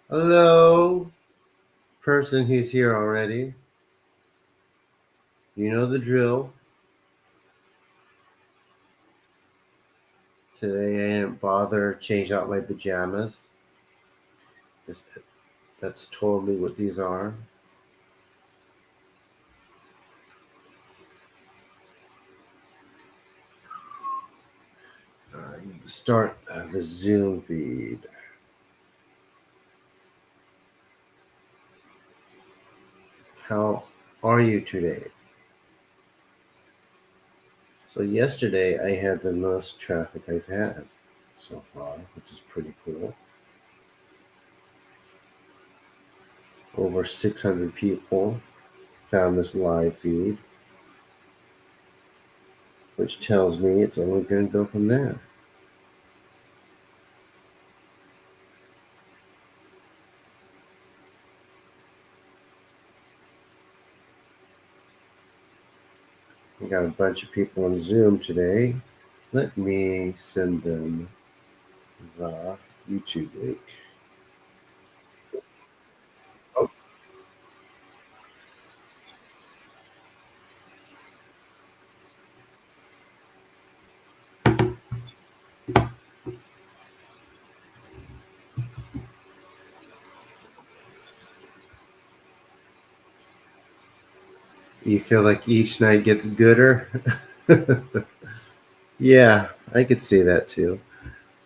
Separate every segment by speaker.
Speaker 1: Hello, person who's here already. You know the drill. Today I didn't bother change out my pajamas. This- That's totally what these are. Start the Zoom feed. How are you today? So yesterday I had the most traffic I've had so far, which is pretty cool. Over 600 people found this live feed, which tells me it's only going to go from there. We got a bunch of people on Zoom today. Let me send them the YouTube link. Oh, you feel like each night gets gooder? Yeah, I could see that too.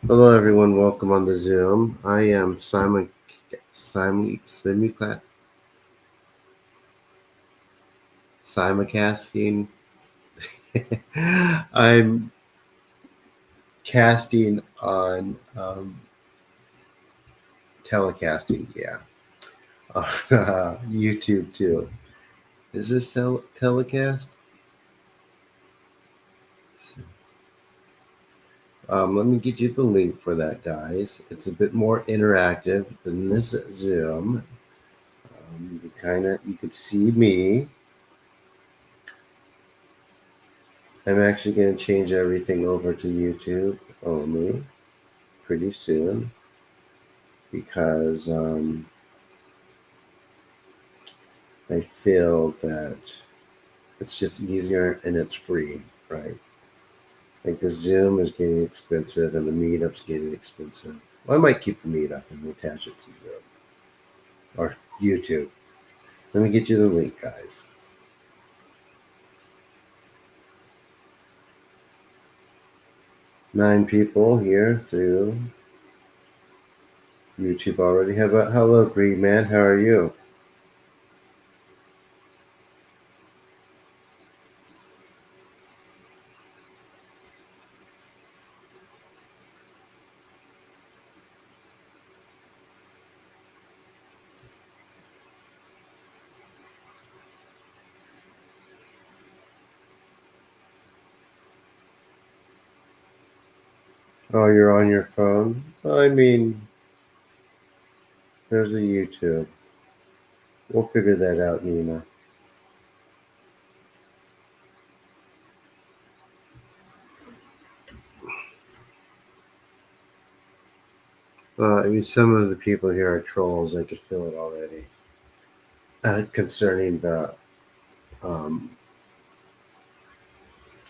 Speaker 1: Hello, everyone. Welcome on the Zoom. I am Simulcast, simulcasting. I'm casting on telecasting. Yeah, on YouTube too. Is this telecast? Let me get you the link for that, guys. It's a bit more interactive than this Zoom. You could see me. I'm actually going to change everything over to YouTube only pretty soon because I feel that it's just easier and it's free, right? Like the Zoom is getting expensive and the Meetup's getting expensive. Well, I might keep the Meetup and attach it to Zoom or YouTube. Let me get you the link, guys. 9 people here through YouTube already. How about hello, Green Man? How are you? Oh, you're on your phone? I mean, there's a YouTube. We'll figure that out, Nina. I mean, some of the people here are trolls. I could feel it already. Concerning the um,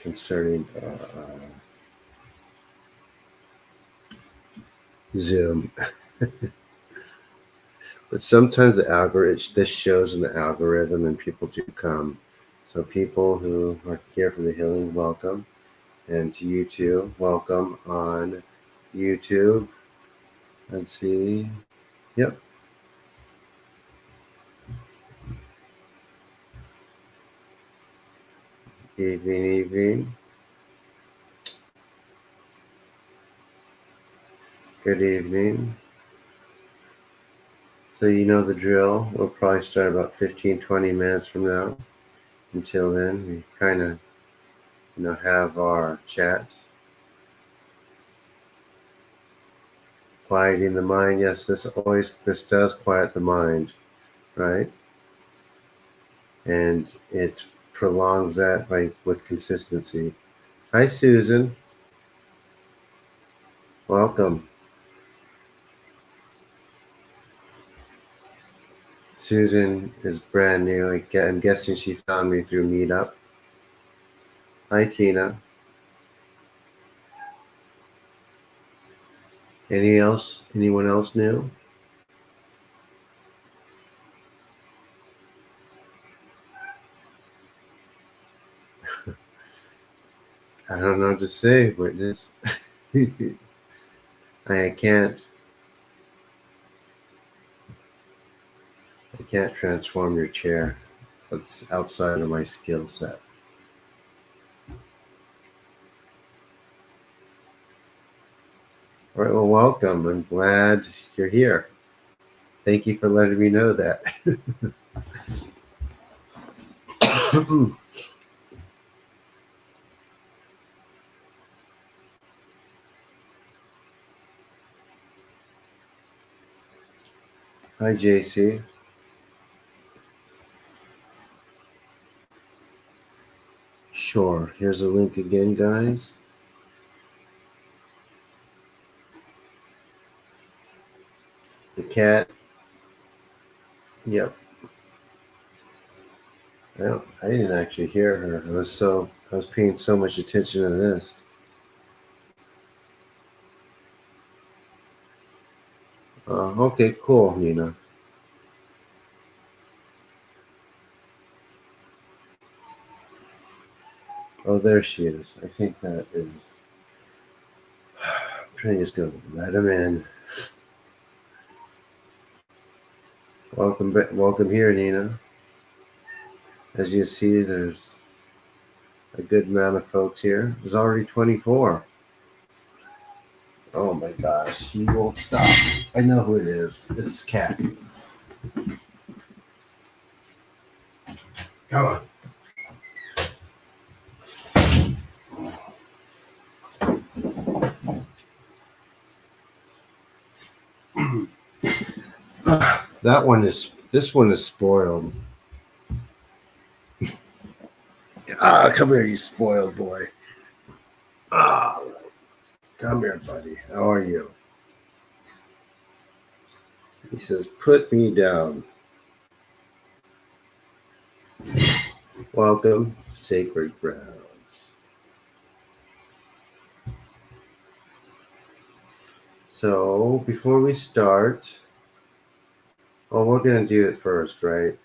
Speaker 1: concerning the Zoom, but sometimes the algorithm this shows in the algorithm, and people do come. So people who are here for the healing, welcome, and to you too, welcome on YouTube. Let's see. Yep. Evening, evening. Good evening. So you know the drill. We'll probably start about 15, 20 minutes from now. Until then, we kind of, have our chats. Quieting the mind. Yes, this does quiet the mind, right? And it prolongs that with consistency. Hi, Susan. Welcome. Susan is brand new. I'm guessing she found me through Meetup. Hi, Tina. Anyone else new? I don't know what to say, witness. I can't transform your chair. That's outside of my skill set. All right, well, welcome. I'm glad you're here. Thank you for letting me know that. Hi, JC. Sure. Here's a link again, guys. The cat. Yep. I didn't actually hear her. I was paying so much attention to this. Okay, cool, Nina. Oh, there she is. I think that is. I'm trying to just go let him in. Welcome here, Nina. As you see, there's a good amount of folks here. There's already 24. Oh my gosh, he won't stop. I know who it is. It's Cat. Come on. This one is spoiled. Come here, you spoiled boy. Come here, buddy. How are you? He says, put me down. Welcome, sacred grounds. So before we start, well, we're gonna do it first, right?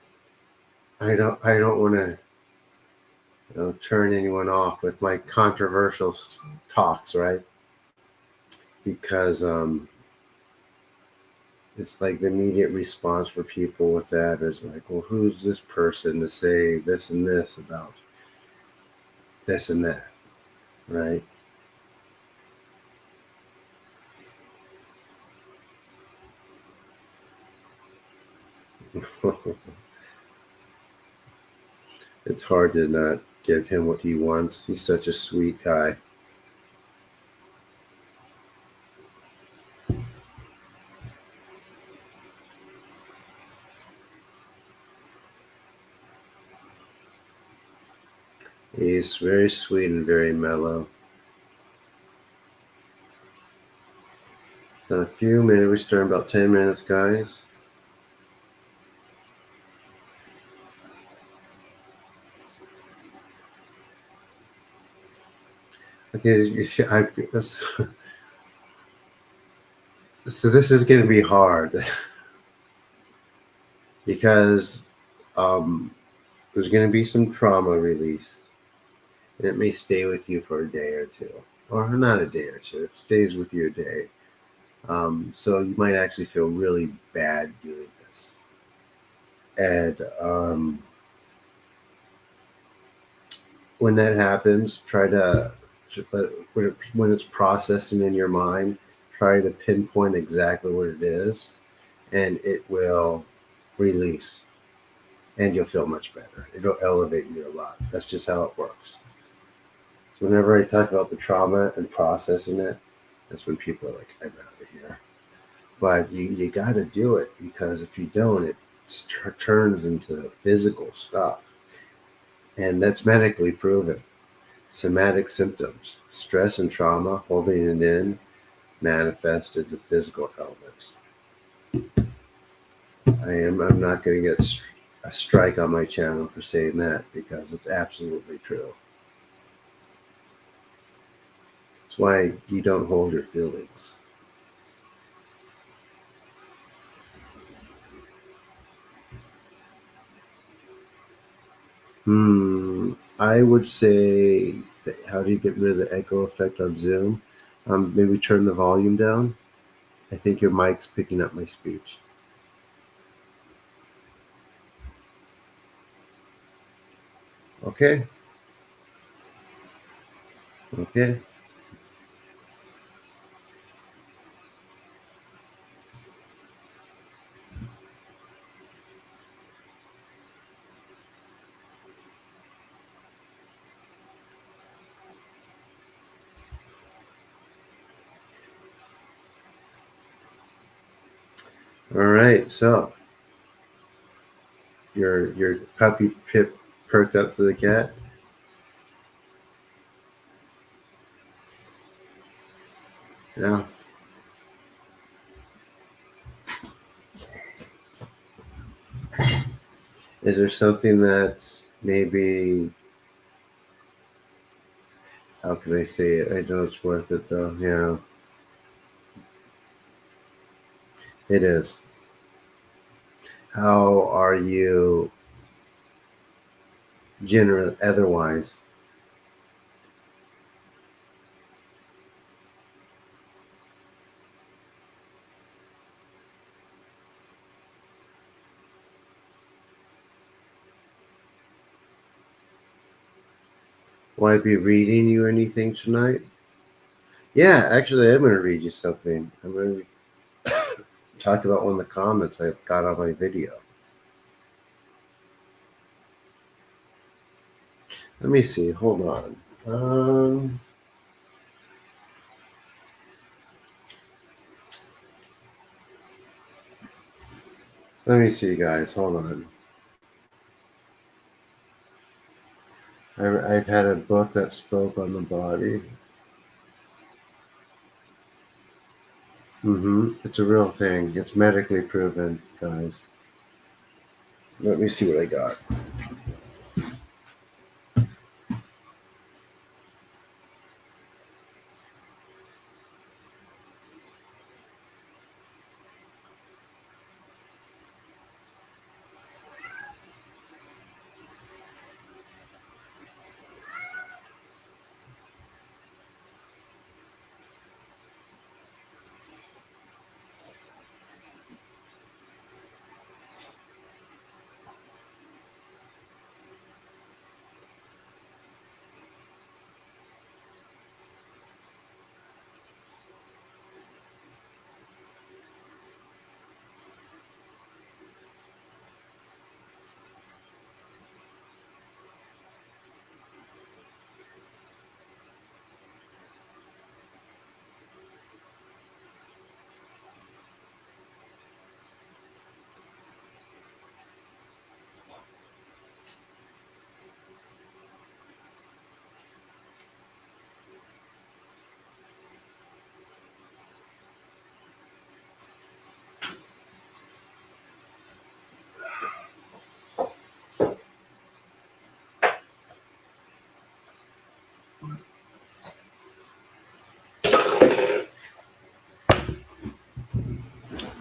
Speaker 1: I don't want to turn anyone off with my controversial talks, right? Because it's like the immediate response for people with that is like, well, who's this person to say this and this about this and that, right? It's hard to not give him what he wants. He's such a sweet guy. He's very sweet and very mellow. So in a few minutes, we start in about 10 minutes, guys. Okay, so this is going to be hard because there's going to be some trauma release, and it may stay with you for a day or two, or not a day or two. It stays with you a day. So you might actually feel really bad doing this, and when that happens, try to when it's processing in your mind, try to pinpoint exactly what it is, and it will release, and you'll feel much better. It'll elevate you a lot. That's just how it works. So whenever I talk about the trauma and processing it, that's when people are like, I'm out of here. But you got to do it, because if you don't, it turns into physical stuff. And that's medically proven. Somatic symptoms, stress and trauma, holding it in, manifest into physical elements. I'm not going to get a strike on my channel for saying that because it's absolutely true. It's why you don't hold your feelings. I would say, how do you get rid of the echo effect on Zoom? Maybe turn the volume down. I think your mic's picking up my speech. Okay. Okay. All right. So your puppy Pip perked up to the cat. Yeah. Is there something that maybe, how can I say it? I know it's worth it though. Yeah, it is. How are you general otherwise? Will I be reading you anything tonight? Yeah, actually, I'm going to read you something. I'm going to talk about one of the comments I got on my video. Let me see. Hold on. Let me see, guys. Hold on. I've had a book that spoke on the body. It's a real thing. It's medically proven, guys. Let me see what I got.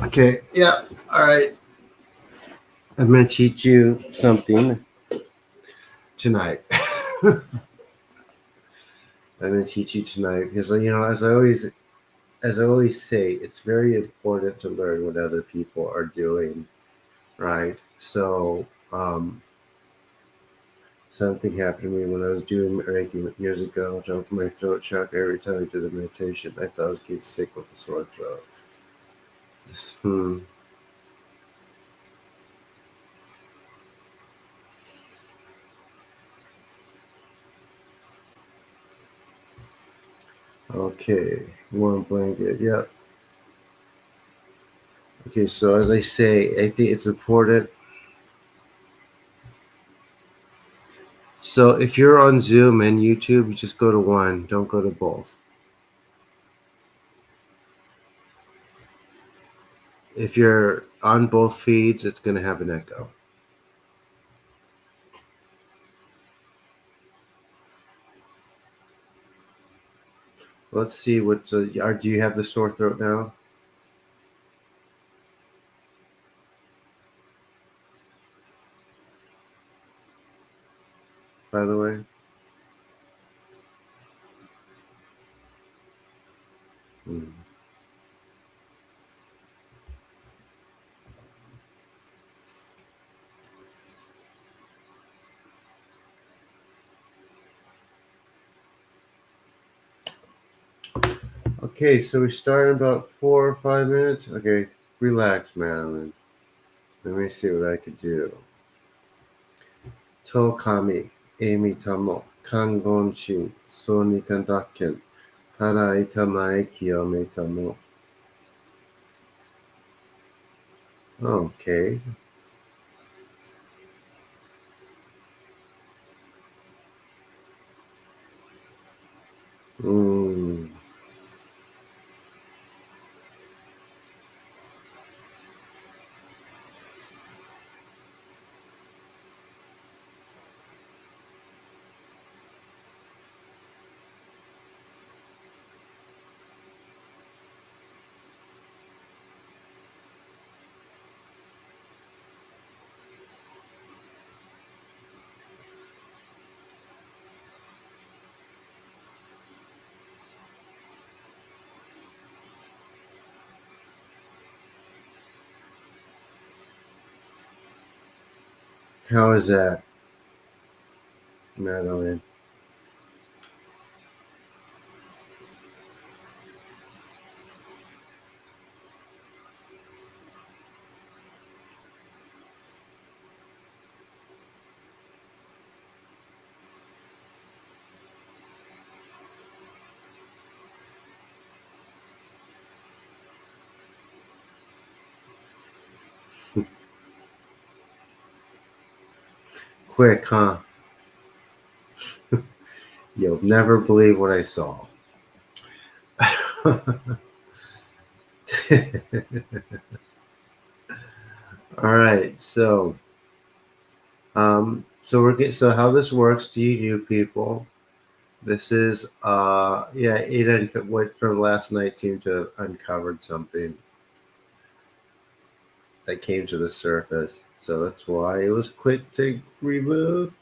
Speaker 1: Okay, yeah, all right. I'm going to teach you something tonight. I'm going to teach you tonight because, as I always say, it's very important to learn what other people are doing, right? So, something happened to me when I was doing Reiki years ago. Jumped my throat chakra every time I did the meditation. I thought I was getting sick with a sore throat. Hmm. Okay, warm blanket. Yep. Okay, so as I say, I think it's important. So if you're on Zoom and YouTube, you just go to one. Don't go to both. If you're on both feeds, it's going to have an echo. Let's see what's. Do you have the sore throat now? By the way. Hmm. Okay, so we start in about 4 or 5 minutes. Okay, relax, Madeline. Let me see what I could do. To kami, emi tamo, kangon shin, soni kandaken, para itamae kiyome tamo. Okay. Mm. How is that, Madeline? Quick, huh? You'll never believe what I saw. All right, so we're get so how this works? Do you people? This is yeah, what from last night seemed to have uncovered something that came to the surface. So that's why it was quick to remove.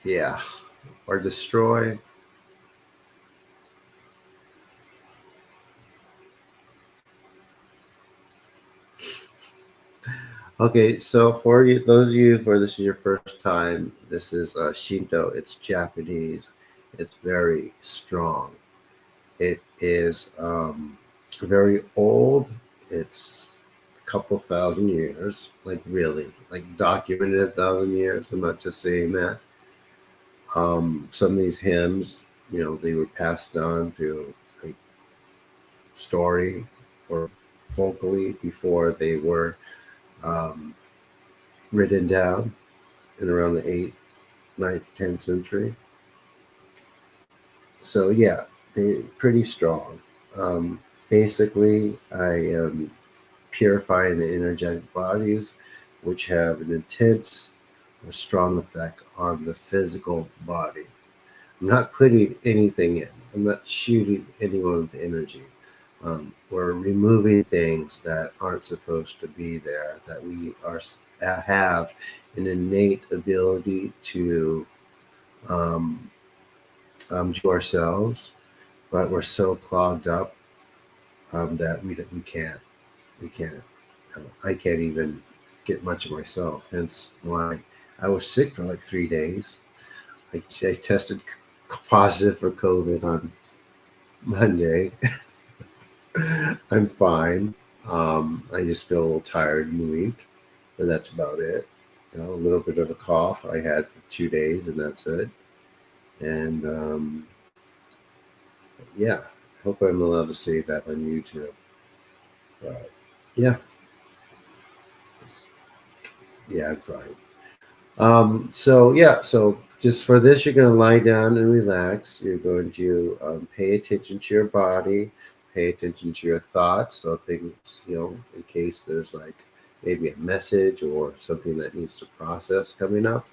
Speaker 1: Yeah, or destroy. Okay, so for you, those of you where this is your first time, this is Shinto. It's Japanese. It's very strong. It is very old. It's a couple thousand years, like really, like documented 1,000 years. I'm not just saying that. Some of these hymns, they were passed on through like story or vocally before they were um, written down in around the 8th, ninth, 10th century. So yeah, they pretty strong. Basically, I am purifying the energetic bodies, which have an intense or strong effect on the physical body. I'm not putting anything in. I'm not shooting anyone with energy. We're removing things that aren't supposed to be there. That we have an innate ability to um, do ourselves, but we're so clogged up that we can't. I can't even get much of myself. Hence why I was sick for like 3 days. I tested positive for COVID on Monday. I'm fine. I just feel a little tired and weak, but that's about it. A little bit of a cough I had for 2 days, and that's it. And yeah, I hope I'm allowed to say that on YouTube. But yeah, yeah, I'm fine. So yeah, so just for this, you're going to lie down and relax. You're going to pay attention to your body, pay attention to your thoughts. So things, in case there's like maybe a message or something that needs to process coming up,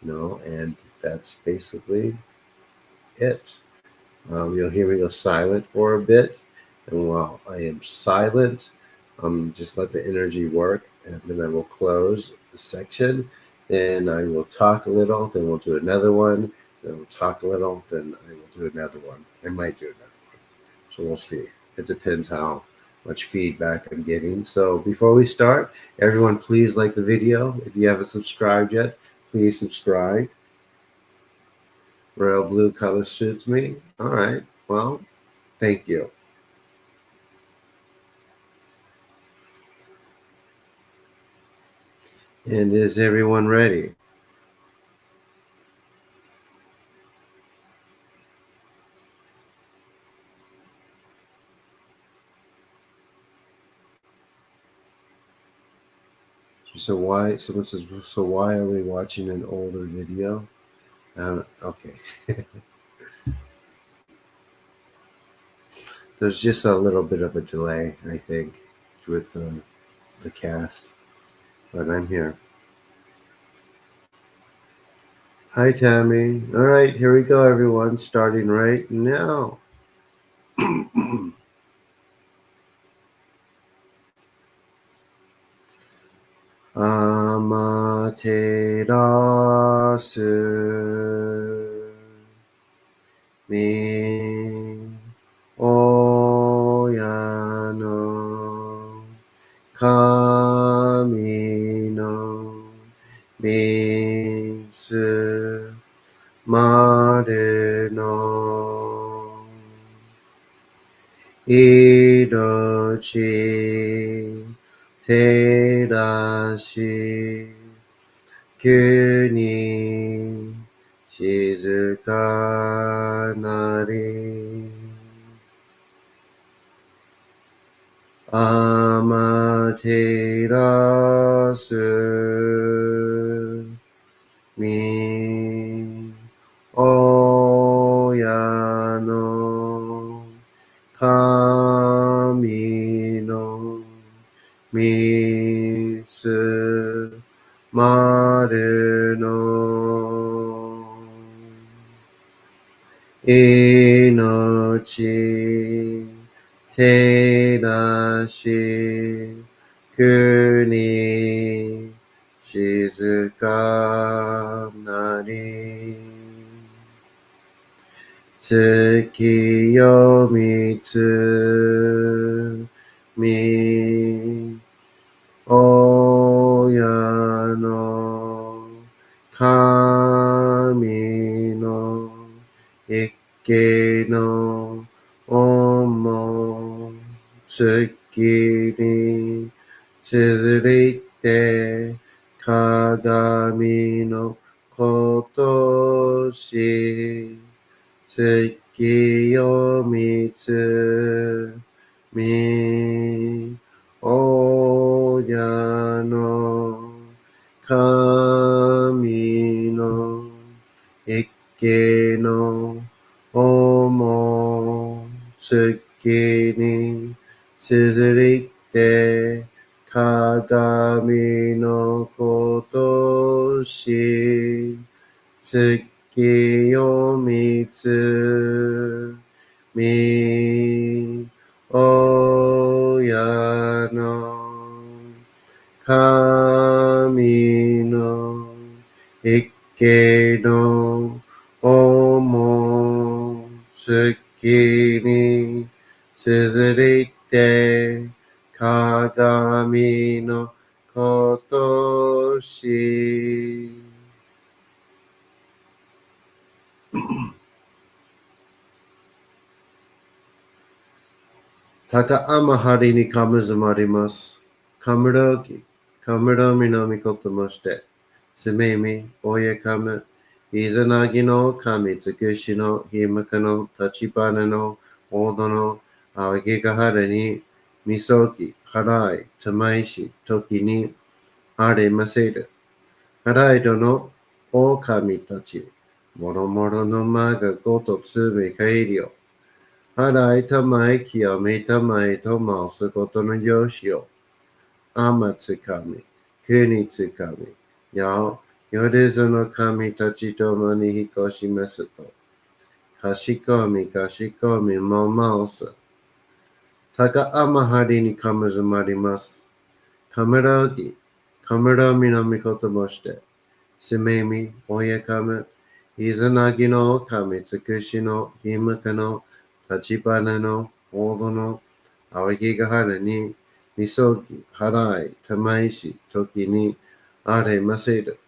Speaker 1: and that's basically it. You'll hear me go silent for a bit. And while I am silent, just let the energy work. And then I will close the section. Then I will talk a little. Then we'll do another one. Then we'll talk a little. Then I will do another one. I might do another one. So we'll see. It depends how much feedback I'm getting. So before we start, everyone please like the video. If you haven't subscribed yet, please subscribe. Royal blue color suits me. All right. Well, thank you. And is everyone ready? So why, someone says, so why are we watching an older video? Okay. There's just a little bit of a delay, I think, with the cast. But I'm here. Hi, Tammy. All right, here we go, everyone. Starting right now. Amaterasu mi oyano kami no mitsu maru no idochi terashi kuni shizuka nari Amaterasu mi oyano kami no mitsu maru no inochi terashi kuni shizuka nari tsuki yo mitsu mi oyano kami no ikke no omo tsuki ni tsuruite kagami no koto shi tsuki yo mitsu mi oyano kami no ikke no omo tsuki ni tsuruite kagami no koto shi tsuki yo mitsu mi oyano kami no ikke no omo tsuki ni tsuruite kagami no koto shi Taka amahari ni kamuzamarimasu. Kamuro minami koto moshite. Sumemi oye kamu. Izanagi no kami tsukushi no himaka no tachibana no odo no awagigahara ni misoki harai tamaishi toki ni aremaseru. Harai dono okami tachi. Moromoro no ma ga goto tsumi kairi yo. 払いたまえ清めたまえと回すことのよしを。天つかみ、国つかみ、よりずの神たちともに引っ越しますと。かしこみかしこみも回す。高天はりにかむずまります。カメラぎ、カメラみのみこともして。すめみ、おやかむ、いざなぎの神つくしの、ひむかの、立花の、おどの、あわぎがはるに、みそぎ、はらい、たまいし、ときに、あれませる。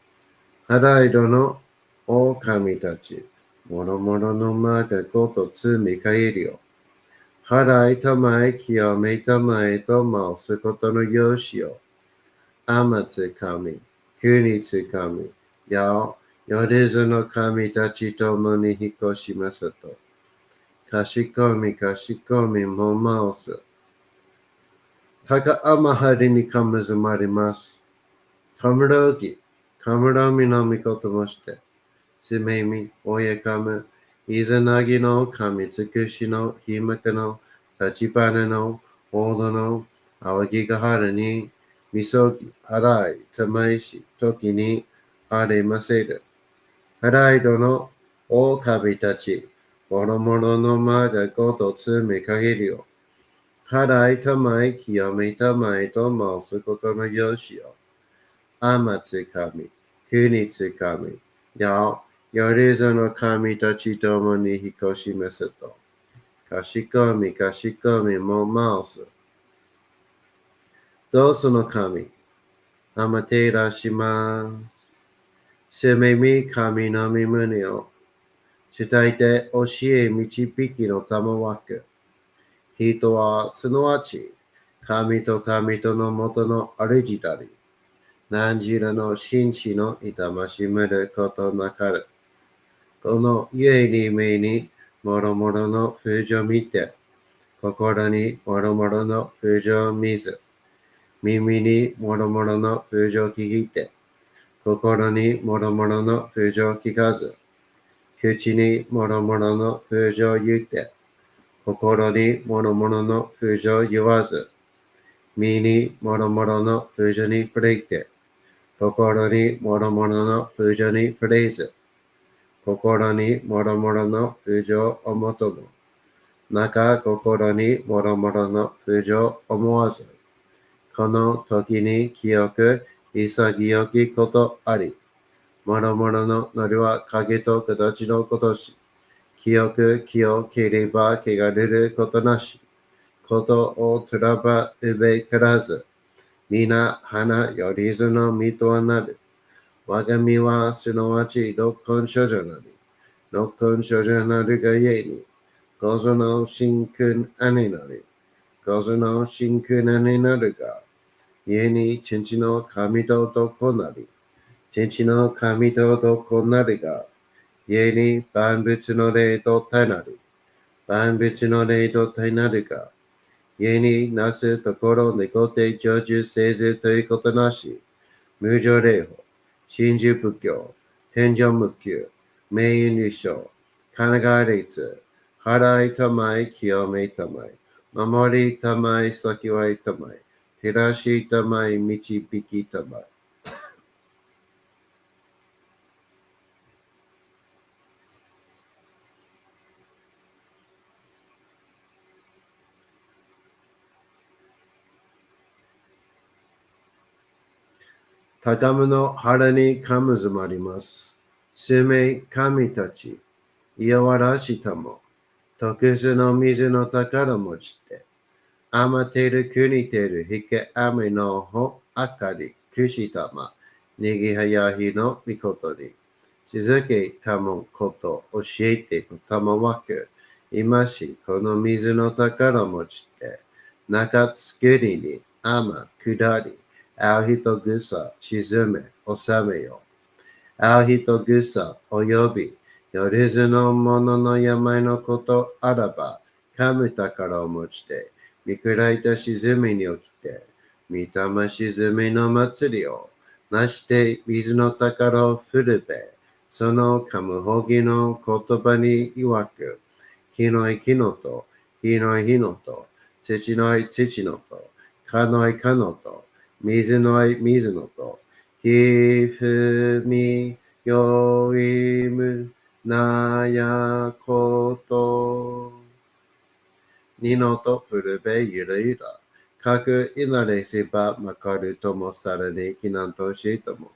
Speaker 1: はらいどの、お神たち、もろもろのまがことつみかえりよ。はらいたまえ、清めたまえとますことのよしよ。天つかみ、国つかみ、よりずの神たちともに引っ越しますと。かしこみかしこみも回す。高天はりにかむずまります。かむろぎ、かむろみのみこともして。すめみ、おやかむ、いざなぎの神つくしのひまかの、立花の、おどの、あわぎがはるに、みそぎ、はらい、たまいし、ときに、ありませる。はらいどの、お神たち、もろもろのまがごとつみかげりよ。はらいたまい、清めたまいと申すことのよしよ。天つかみ、国つかみ、よりぞの神たちともに引っ越しますと。かしこみかしこみも回す。どうその神、あまていらします。せめみ神のみ胸を、主体で教え導きのたまわく。人はすなわち、神と神とのもとのありじたり。何時らの紳士の痛ましめることなかる。この家に目にもろもろの風情見て、心にもろもろの風情見ず、耳にもろもろの風情聞いて、心にもろもろの風情聞かず、口にもろもろの風情言って、心にもろもろの風情言わず、身にもろもろの風情に触れて、心にもろもろの風情に触れず、心にもろもろの風情を求む。また心にもろもろの不条を思わず、この時に清く潔きことあり、もろもろのなりは影と形のことし、清く清ければ汚れることなし、ことをとらばうべからず、皆花よりずの身とはなる。我が身はすなわち六根所女なり、六根所女なるがゆえに、ごぞの真君兄なり、ごぞの真君兄なるが、家に天地の神と男なり、天地の神と男なりが、家に万物の霊と体なり、万物の霊と体なるが、家になすところ猫手成就せずということなし、無常霊法、真珠仏教、天上無休、名誉入賞、神奈川律、払いたまい、清めたまい、守りたまい、先はいたまい、照らしたまい、導きたまい。高むの腹にかむずまります。すめ神たち、いやわらしたも、特殊の水の宝持ちて、あまてる国てるひけあめのほあかりくしたまにぎはやひのみことに続けたもこと教えてとたまわく今しこの水の宝持ちて中つくりにあま下りあう人ぐさ沈め収めよあう人ぐさおよびよりずのものの病のことあらば神宝を持ちて見下いた沈みに起きて、御霊沈みの祭りをなして水の宝を振るべ、そのカムホギの言葉に曰く、日の生きのと火の火のと、土の土のと、かのかのと、水の水のと、ひふみよいむなやこと。二のとふるべゆるゆら。かくいなれせばまかるともさらにきなんとしとも。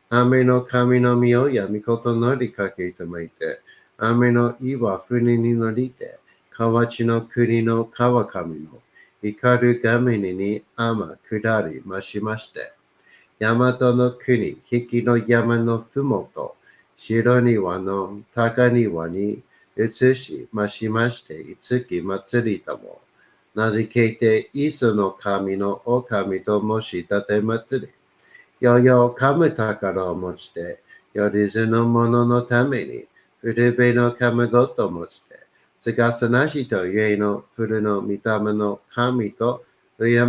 Speaker 1: 雨の神の実をやみことのりかけたまいて、雨の岩船に乗りて、河内の国の川上の怒るがめに天下りましまして、大和の国、引きの山のふもと、白庭の高庭に移しましまして、いつき祭りとも、名付けて、磯の神のお神と申し立て祭り、よよ噛む宝を持ちて、よりずの者のために、古べの噛むごと持ちて、つがすなしとゆえの古の御霊の神と、敬い、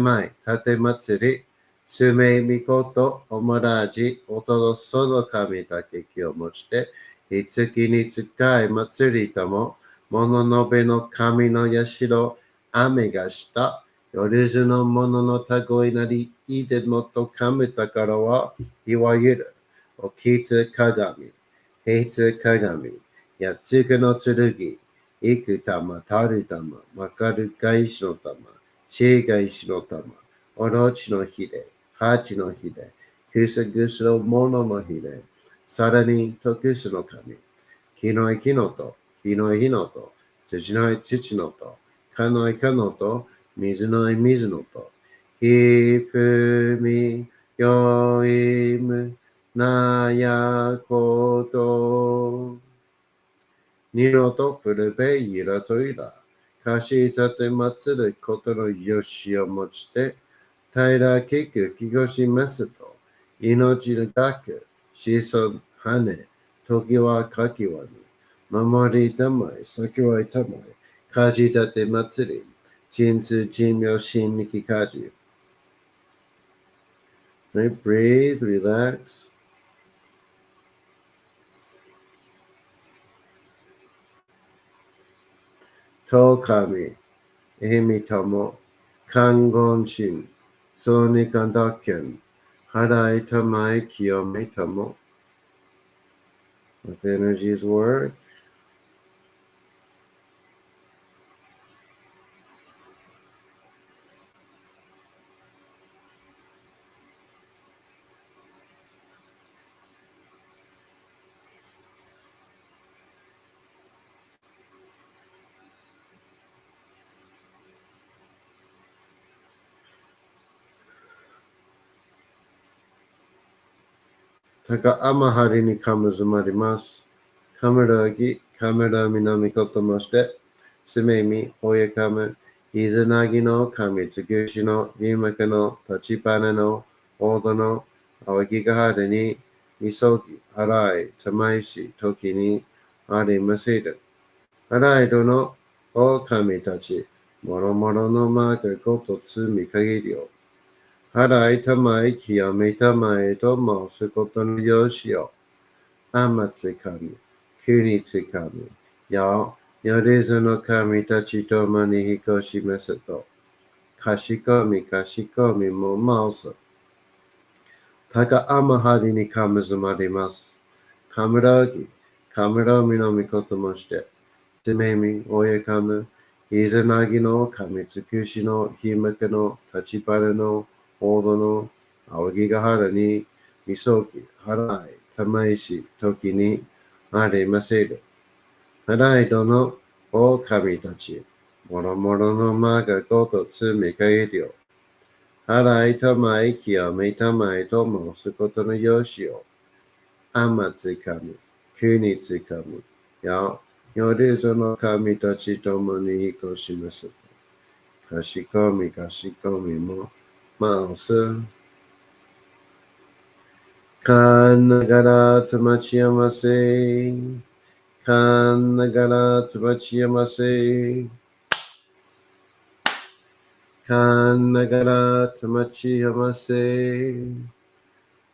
Speaker 1: 立て祭り、すめみこと、おもらじ、おとどその神だけ気を持ちて、いつきに使い祭りとも、物のべの神の社、雨がした、よりずのもののたごいなり、いでもとかむ宝は、いわゆる、おきつ鏡、平つ鏡、やつくの剣、いく玉、たる玉、まかる返しの玉、知恵返しの玉、おろちのひれ、八のひれ、くすぐすのもののひれ、さらに徳すの神、木の木のと、火の火のと、土の土のと、かのかのと、水の水のと、ひふみよいむなやこと。二のと古べいらといら。貸し立て祭ることのよしを持ちて、平きくきごしますと、命がく、子孫羽、時はかきわに、守りたまえ、先はいたまえ、貸し立て祭り、人数人名神力家事。Right? Breathe, relax. と神、えみとも、看言心、そうにかんだけん、払いたまえ清めたも。Let the energies work. 高天張りにかむずまります。カメラぎ、カメラ南こともして、すめみ、おやかむ、いずなぎの神つぐしの、ゆまかの、立ちぱねの、おどの、あわきがはりに、みそぎ、あらい、たまいし、ときに、ありませる。あらいどの、お神たち、もろもろのまがことつみかぎりを、払いたまえ、清めたまえと申すことのよしを、天津神、国津神、よりずの神たちともに引っ越しますと、かしこみかしこみも申す。高天はりにかむずまります。かむらぎ、かむらみのみこともして、つめみ、おやかむ、いざなぎの、かみつくしの、ひまかの、立ちぱれの、おどの、あわぎがはらに、みそき、はらい、たまいし、ときに、ありませる。はらいどの、お神たち、もろもろのまがごとつみかえりよ。はらいたまい、清めたまいと申すことのよしを。天津神、国津神、よりその神たちともに引っ越します。かしこみかしこみも、まおす。かんながらとまちやませ。かんながらとまちやませ。かんながらとまちやませ。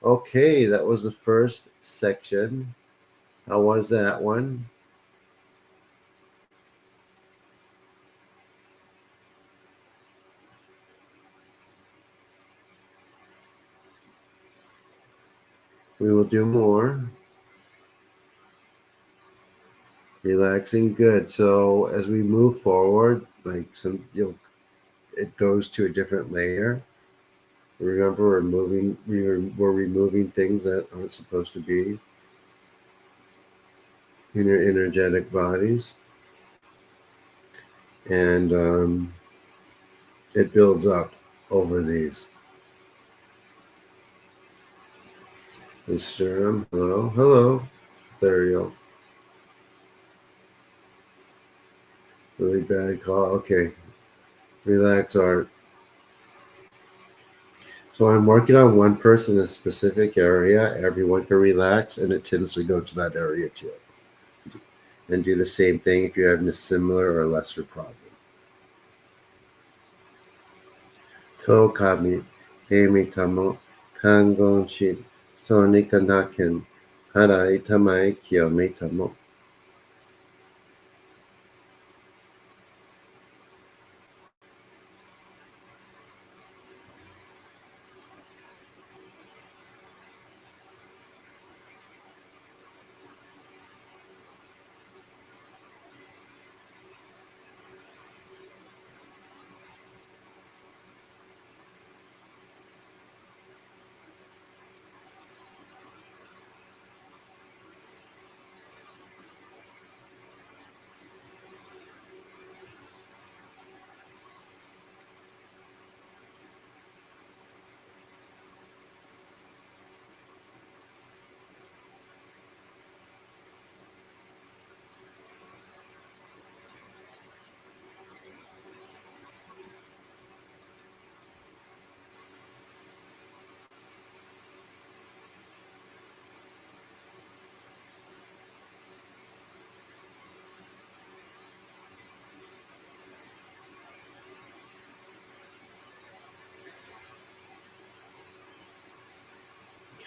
Speaker 1: Okay, that was the first section. How was that one? We will do more. Relaxing, good. So as we move forward, like it goes to a different layer. Remember, we're removing things that aren't supposed to be in your energetic bodies, and it builds up over these. We stir them. Hello, hello. There you go. Really bad call. Okay, relax, Art. So I'm working on one person in a specific area. Everyone can relax, and it tends to go to that area too. And do the same thing if you're having a similar or lesser problem. To kami, hemi tamo, kangon shin, sonika nakin, harai tamai kyo me tamo.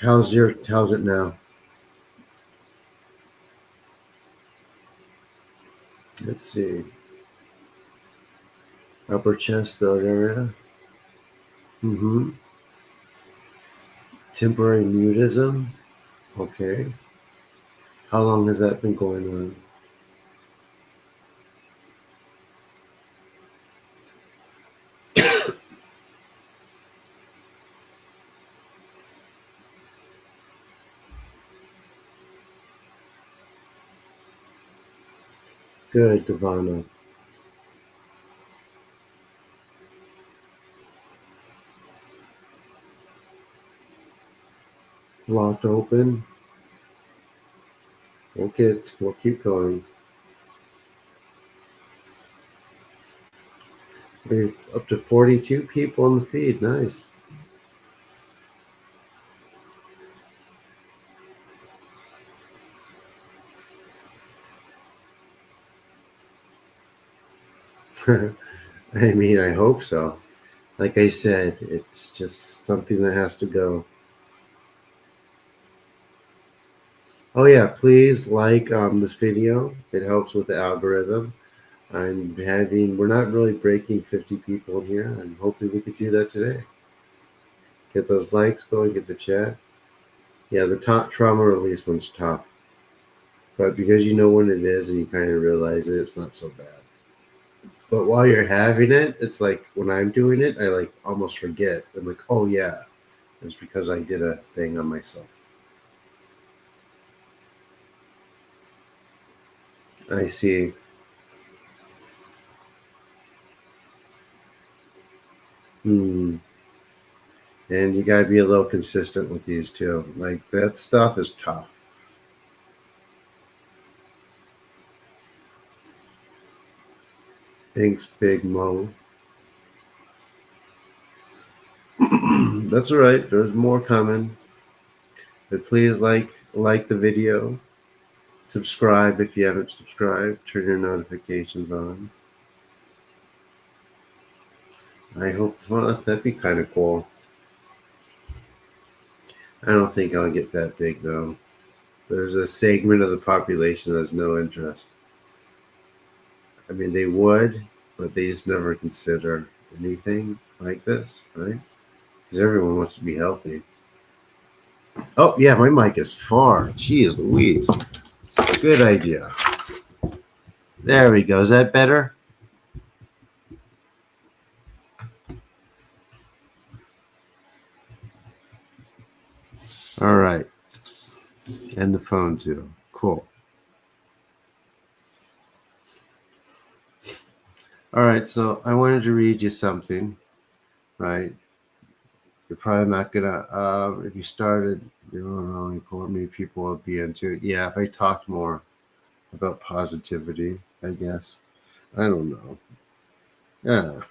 Speaker 1: How's it now? Let's see. Upper chest, throat area. Mm-hmm. Temporary mutism. Okay. How long has that been going on? Good, Devana. Locked open. We'll keep going. We're up to 42 people on the feed. Nice. I mean, I hope so. Like I said, it's just something that has to go. Oh yeah, please like this video. It helps with the algorithm. We're not really breaking 50 people in here. I'm hoping we could do that today. Get those likes going, get the chat. Yeah, the top trauma release one's tough. But because you know when it is and you kind of realize it, it's not so bad. But while you're having it, it's like when I'm doing it, I like almost forget. I'm like, oh yeah, it's because I did a thing on myself. I see. Hmm. And you gotta be a little consistent with these too. Like that stuff is tough. Thanks, Big Mo. That's all right. There's more coming. But please like the video. Subscribe if you haven't subscribed. Turn your notifications on. I hope that'd be kind of cool. I don't think I'll get that big though. There's a segment of the population that has no interest. I mean, they would, but they just never consider anything like this, right? Because everyone wants to be healthy. Oh, yeah, my mic is far. Jeez Louise. Good idea. There we go. Is that better? All right. And the phone too. Cool. All right. So I wanted to read you something, right? You're probably not gonna. If you started, you don't know how many people will be into it. Yeah, if I talked more about positivity, I guess. I don't know. Yeah,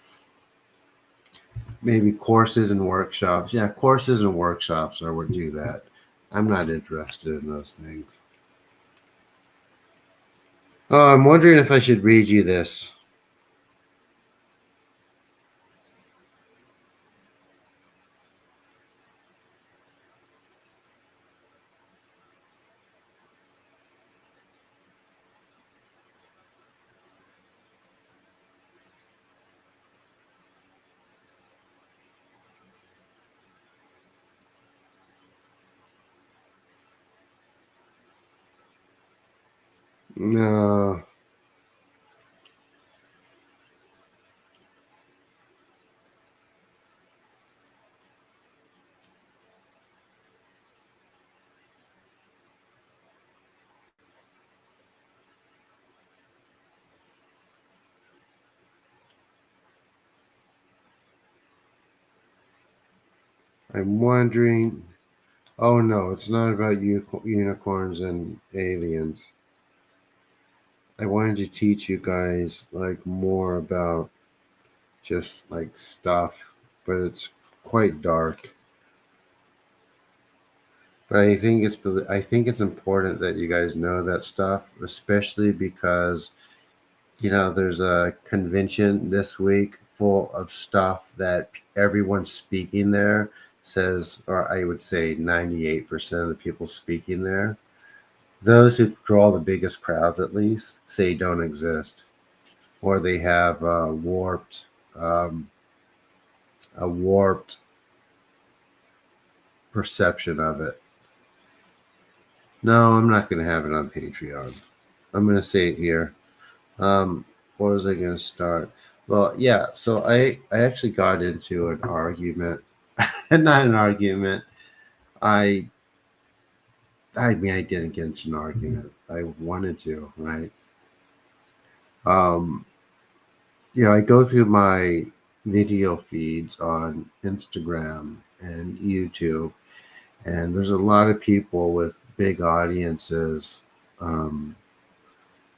Speaker 1: maybe courses and workshops. Yeah, courses and workshops I would do that. I'm not interested in those things. Oh, I'm wondering if I should read you this. No, I'm wondering. Oh no, it's not about unicorns and aliens. I wanted to teach you guys like more about just like stuff, but it's quite dark. But I think it's important that you guys know that stuff, especially because there's a convention this week full of stuff that everyone speaking there says, or I would say 98% of the people speaking there, those who draw the biggest crowds at least, say don't exist, or they have um, a warped perception of it. No, I'm not going to have it on Patreon. I'm going to say it here. Where was I going to start? Well, yeah. So I actually got into an argument, and not an argument. I I mean I didn't get into an argument. I wanted to, right? Um, I go through my video feeds on Instagram and YouTube, and there's a lot of people with big audiences. Um,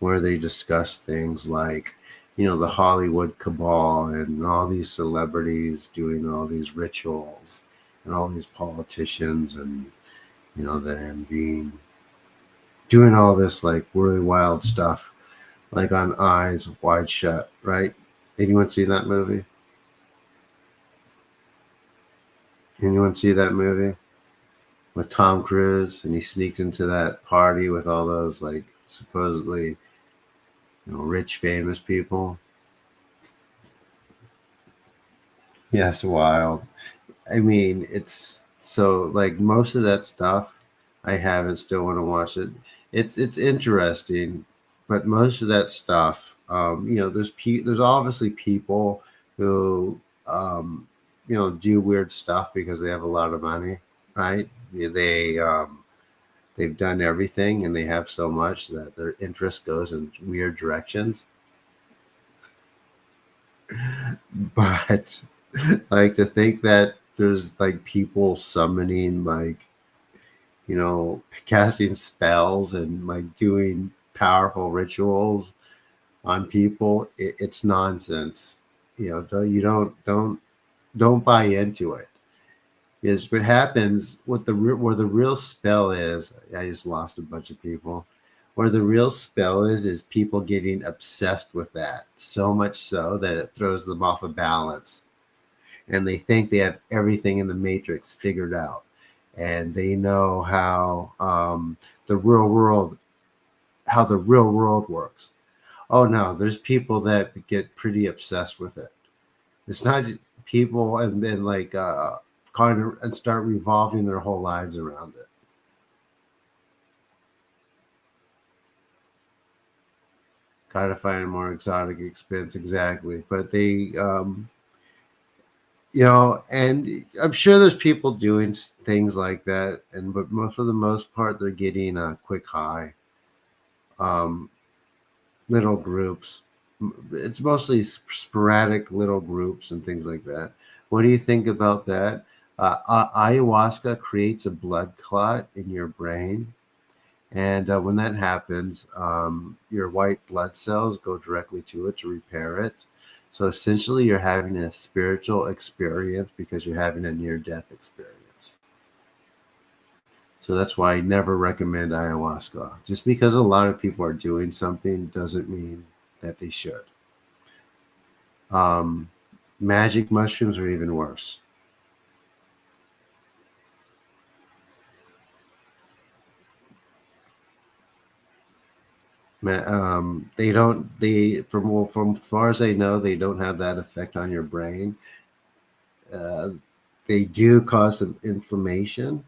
Speaker 1: where they discuss things like, the Hollywood cabal and all these celebrities doing all these rituals and all these politicians and, them being doing all this like really wild stuff, like on Eyes Wide Shut, right? Anyone see that movie? Anyone see that movie with Tom Cruise and he sneaks into that party with all those like supposedly, rich famous people? Yes, wild. I mean, it's so like most of that stuff I haven't still want to watch it. It's interesting, but most of that stuff, there's obviously people who do weird stuff because they have a lot of money, right? They've done everything and they have so much that their interest goes in weird directions. But like to think that there's like people summoning like casting spells and like doing powerful rituals on people, it's nonsense. Don't buy into it. Is what happens what the where the real spell is. I just lost a bunch of people. Where the real spell is people getting obsessed with that so much so that it throws them off of balance, and they think they have everything in the matrix figured out, and they know the real world how the real world works. Oh no, there's people that get pretty obsessed with it. It's not people and then like kind of and start revolving their whole lives around it. Gotta find a more exotic expense, exactly. But they, and I'm sure there's people doing things like that, but for the most part, they're getting a quick high. Um, Little groups. It's mostly sporadic little groups and things like that. What do you think about that? Ayahuasca creates a blood clot in your brain. And when that happens, your white blood cells go directly to it to repair it. So essentially, you're having a spiritual experience because you're having a near-death experience. So that's why I never recommend ayahuasca. Just because a lot of people are doing something doesn't mean that they should. Um, Magic mushrooms are even worse. They don't. They from far as I know, they don't have that effect on your brain. Uh, they do cause some inflammation,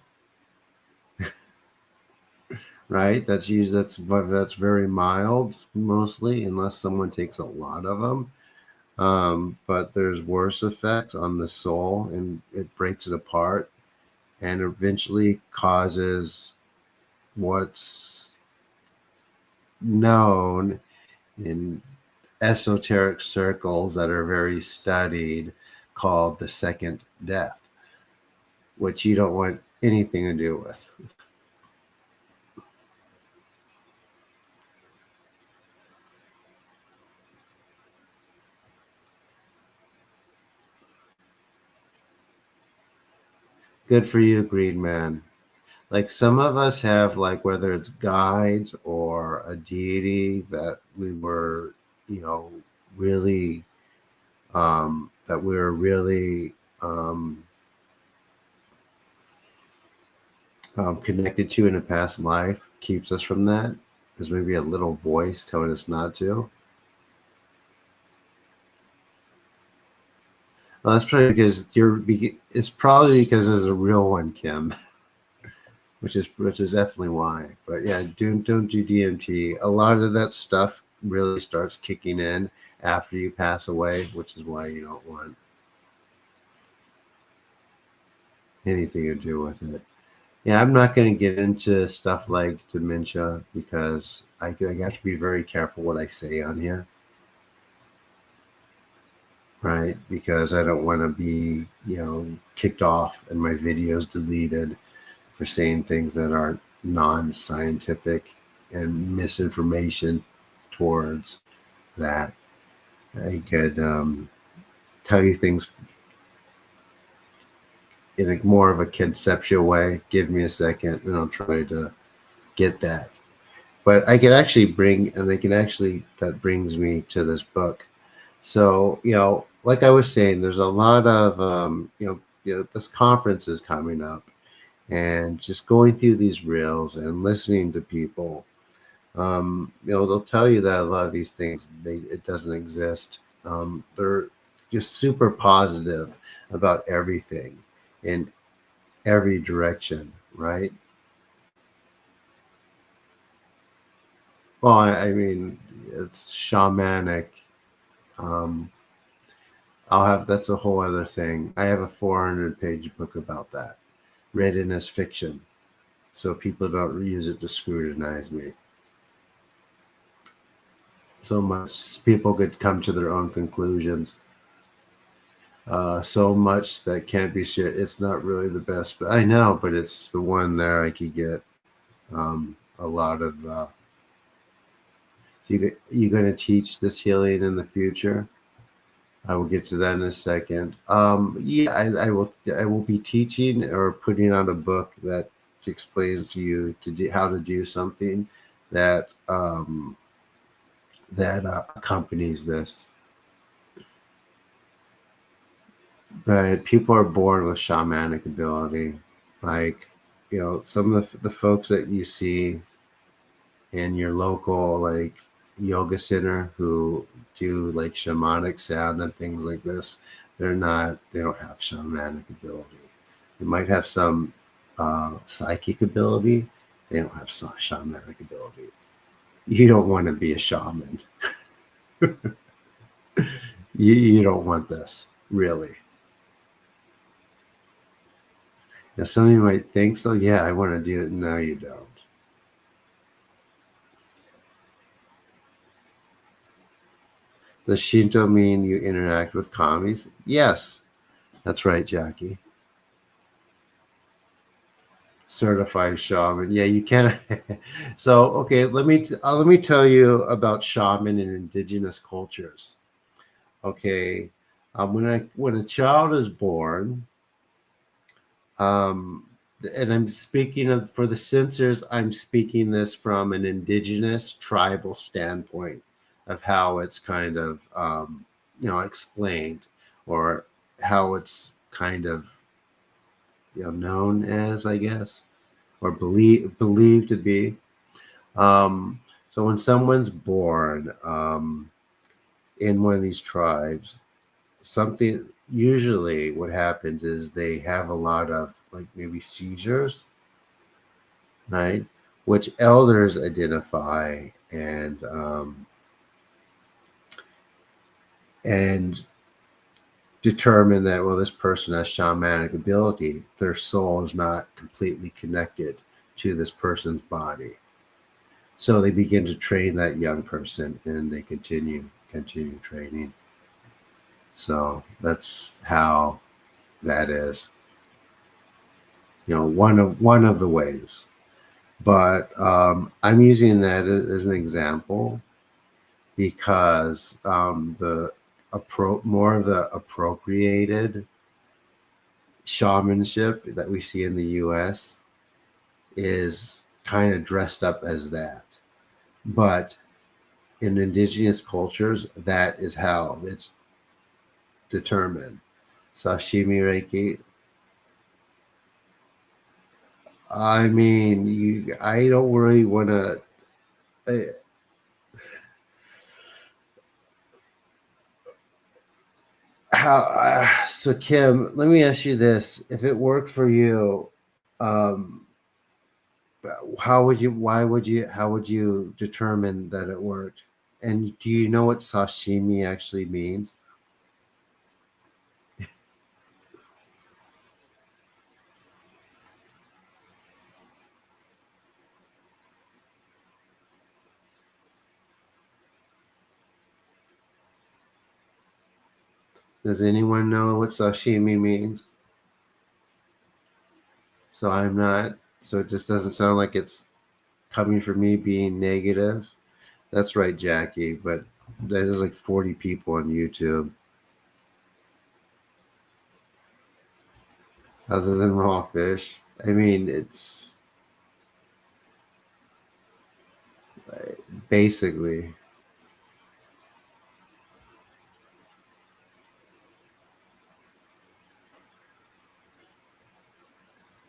Speaker 1: right? That's very mild mostly, unless someone takes a lot of them. But there's worse effects on the soul, and it breaks it apart, and eventually causes what's known in esoteric circles that are very studied called the second death, which you don't want anything to do with. Good for you, Green Man. Like some of us have, like, whether it's guides or a deity that we were, you know, really, that we were really connected to in a past life keeps us from that. There's maybe a little voice telling us not to. Well, that's probably because it's probably because there's a real one, Kim, which is definitely why. But yeah, don't do DMT. A lot of that stuff really starts kicking in after you pass away, which is why you don't want anything to do with it. Yeah, I'm not going to get into stuff like dementia because I have to be very careful what I say on here, right? Because I don't want to be, kicked off and my videos deleted for saying things that are non-scientific and misinformation towards that. I could tell you things in a more of a conceptual way. Give me a second and I'll try to get that. But I can actually that brings me to this book. So, like I was saying, there's a lot of, this conference is coming up, and just going through these reels and listening to people, they'll tell you that a lot of these things, it doesn't exist. They're just super positive about everything in every direction, right? Well, I mean, it's shamanic. Um, that's a whole other thing. I have a 400-page book about that, written as fiction, so people don't use it to scrutinize me. So much people could come to their own conclusions. So much that can't be shared. It's not really the best, but I know, but it's the one there I could get a lot of. You going to teach this healing in the future? I will get to that in a second. Yeah, I will. I will be teaching or putting out a book that explains to you how to do something that accompanies this. But people are born with shamanic ability. Like, some of the folks that you see in your local, like, yoga center who do like shamanic sound and things like this, they don't have shamanic ability. They might have some psychic ability. They don't have shamanic ability. You don't want to be a shaman. You don't want this, really. Now, some of you might think so. Yeah, I want to do it. No, you don't. Does Shinto mean you interact with kamis? Yes, that's right, Jackie. Certified shaman. Yeah, you can. So, okay, let me tell you about shaman in indigenous cultures. Okay, when a child is born, um, and I'm speaking of for the censors, I'm speaking this from an indigenous tribal standpoint of how it's kind of explained, or how it's kind of known as, I guess, or believed to be. Um, so when someone's born in one of these tribes, something usually what happens is they have a lot of like maybe seizures, right? Which elders identify and determine that, well, this person has shamanic ability. Their soul is not completely connected to this person's body. So they begin to train that young person, and they continue training. So that's how that is. One of the ways. But I'm using that as an example because more of the appropriated shamanship that we see in the U.S. is kind of dressed up as that. But in indigenous cultures, that is how it's determined. Sashimi Reiki. I mean, I don't really want to. So Kim, let me ask you this: if it worked for you, um, how would you? Why would you? How would you determine that it worked? And do you know what sashimi actually means? Does anyone know what sashimi means? So I'm not. So it just doesn't sound like it's coming from me being negative. That's right, Jackie. But there's like 40 people on YouTube. Other than raw fish, I mean, it's basically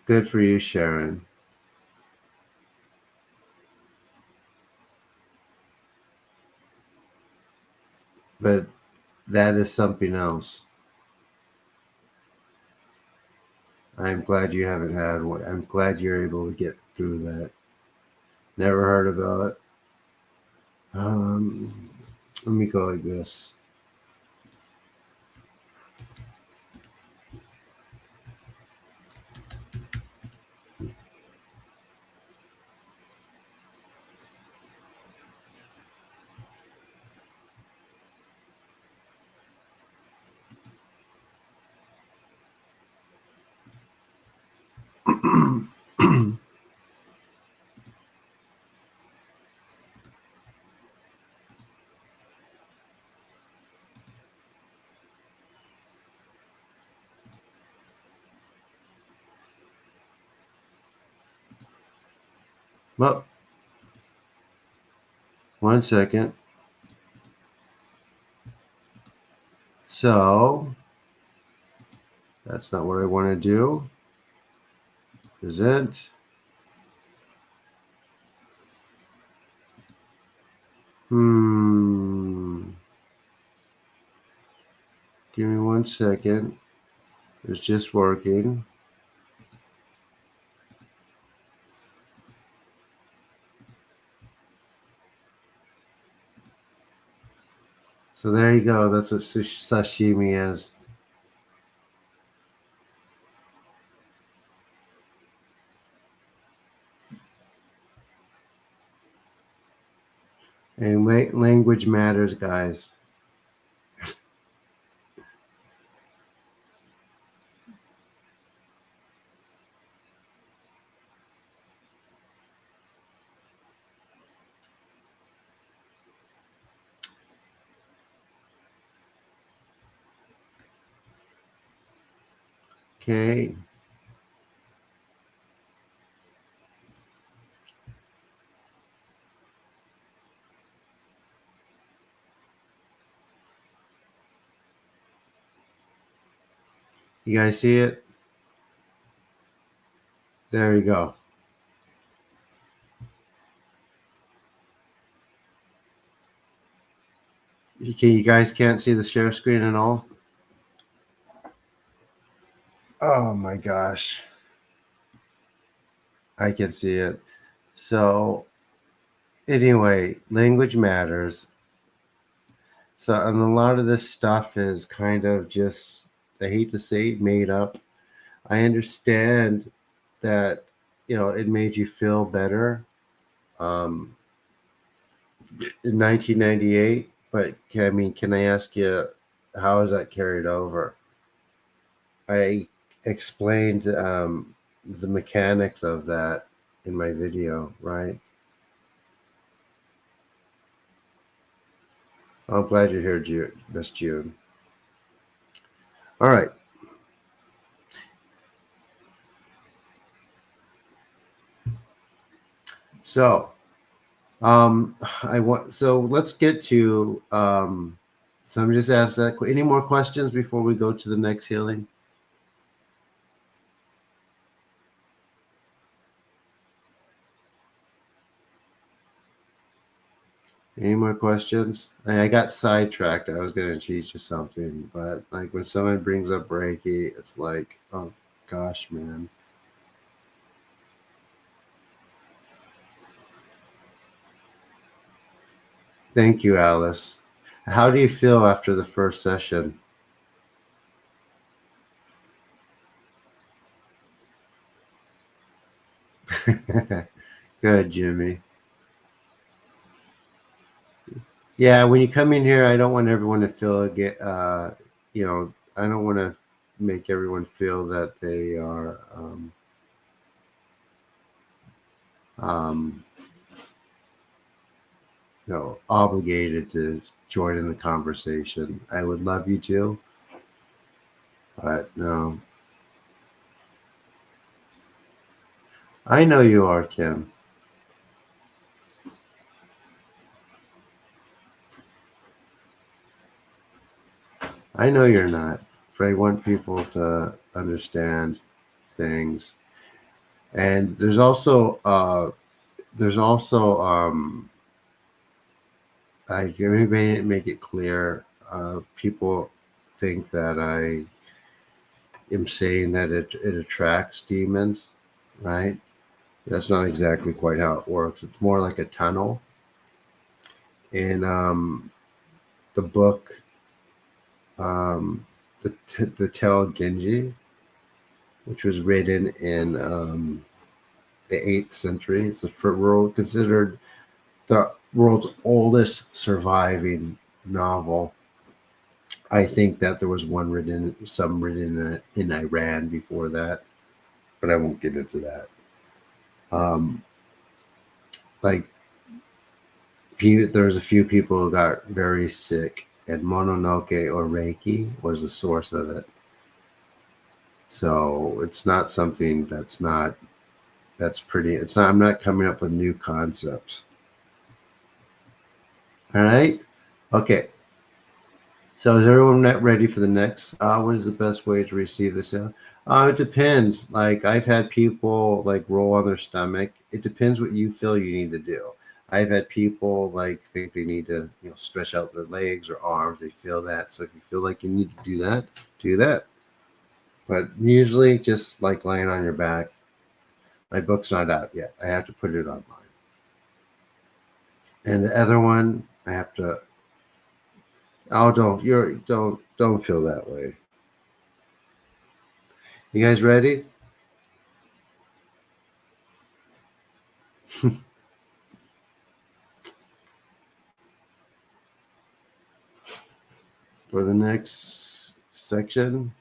Speaker 1: good for you, Sharon. But that is something else. I'm glad you haven't had one. I'm glad you're able to get through that. Never heard about it. Um, Let me go like this. Well, one second. So that's not what I want to do. Present. Give me one second. It's just working. So there you go. That's what sashimi is. And language matters, guys. Okay. You guys see it? There you go. You guys can't see the share screen at all? Oh my gosh. I can see it. So anyway, language matters. So, and a lot of this stuff is kind of just, I hate to say it, made up. I understand that, it made you feel better um, in 1998, but I mean, can I ask you, how is that carried over? I explained the mechanics of that in my video, right? I'm glad you're here, Miss June. All right. So, so let's get to, so I'm just ask that, any more questions before we go to the next healing? Any more questions? I got sidetracked. I was going to teach you something, but like when someone brings up Reiki, it's like, oh gosh, man. Thank you, Alice. How do you feel after the first session? Good, Jimmy. Yeah, when you come in here, I don't want everyone to feel I don't want to make everyone feel that they are um, obligated to join in the conversation. I would love you to, but no. I know you are, Kim. I know you're not. But I want people to understand things. And there's also I can make it clear. People think that I am saying that it attracts demons, right? That's not exactly quite how it works. It's more like a tunnel. In the book, the Tel Genji, which was written in the 8th century, it's the world considered the world's oldest surviving novel. I think that there was some written in Iran before that, but I won't get into that. Um, like, there's a few people who got very sick, and Mononoke or Reiki was the source of it. So it's not something that's pretty. It's not. I'm not coming up with new concepts. All right. Okay. So is everyone not ready for the next? What is the best way to receive this? It depends. Like, I've had people like roll on their stomach. It depends what you feel you need to do. I've had people like think they need to, stretch out their legs or arms. They feel that. So if you feel like you need to do that, do that. But usually just like lying on your back. My book's not out yet. I have to put it online. And the other one, I have to Oh, don't feel that way. You guys ready? For the next section?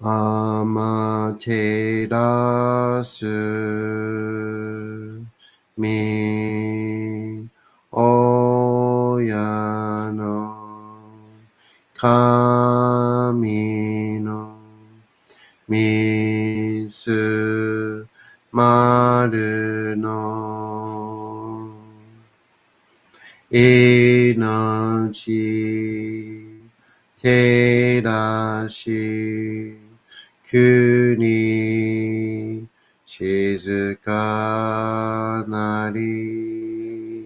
Speaker 1: Amaterasu mi oya no kami no misu maru no Inachi Terashi Kuni Shizuka Nari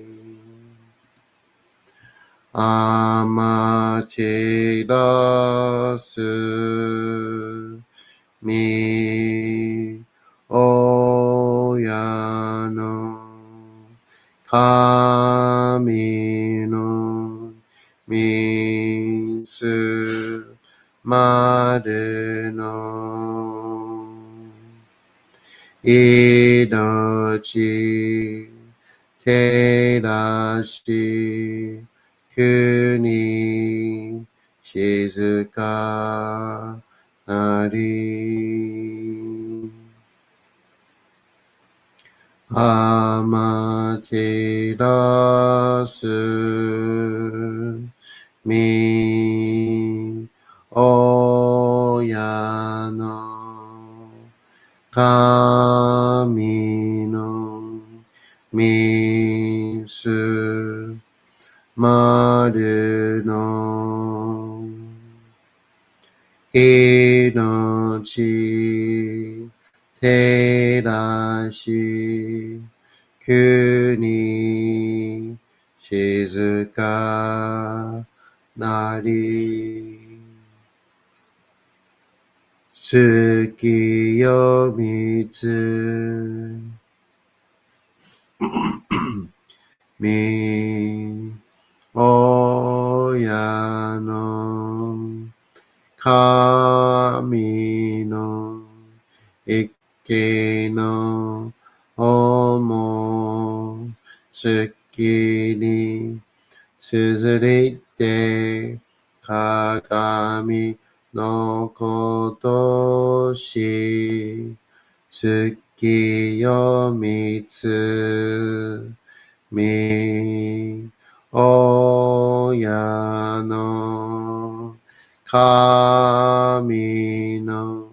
Speaker 1: Amaterasu Mi Oyano Kami no Mitsu Made no Inochi Terashi Kuni Shizuka Nari Amaterasu Mi Oyano Kami no Misu Maru no Inochi Terashi Kuni Shizuka Nari Tsuki yo mitsu Mi Oya no Kami no Ikke no Omo Tsuki ni Tsuzuite Kagami no Koto shi Tsuki yo mitsu Mi Oya no Kami no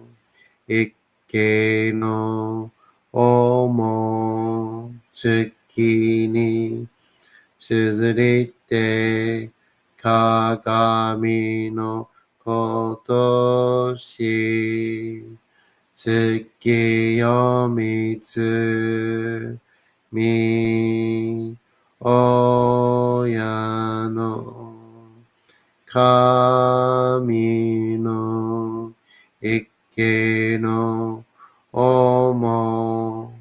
Speaker 1: Ikke no Omo Tsuki ni Tsuzuite Kagami no Koto shi Tsuki yo mitsu Mi Oya no Kami no Ikke no Omo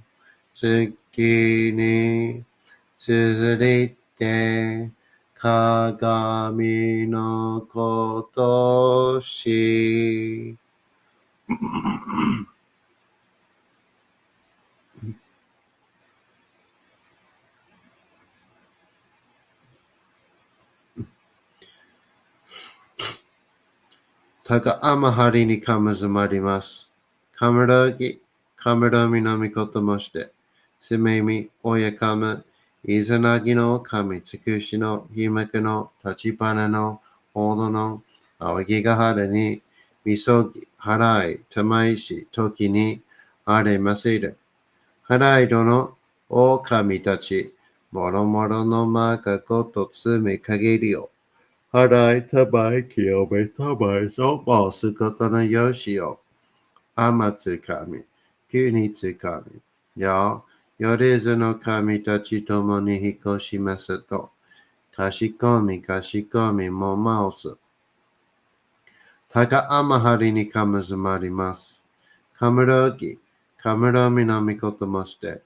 Speaker 1: Tsuki ni Tsuzuite Kagami no Koto shi Takaamahari ni kamazumarimasu. Kamurogi no mikoto moshite. Sumemi oyakama. Izanagi no kami. Tsukushi no himaku no tachibana no hodo no awagigahara ni misogi harai tamaishi toki ni aremasiru. Harai dono o kami tachi. Moromoro no makakoto tsume kageri yo. Harai tabai kiyobe tabai so masukoto no yoshi yo. Amatsukami. Kunitsukami. Ya. Yorezu no kami tachi tomo ni hikoshimasu to. かしこみかしこみもマウス。高天はりにかむずまります。かむろき、かむろみのみこともして、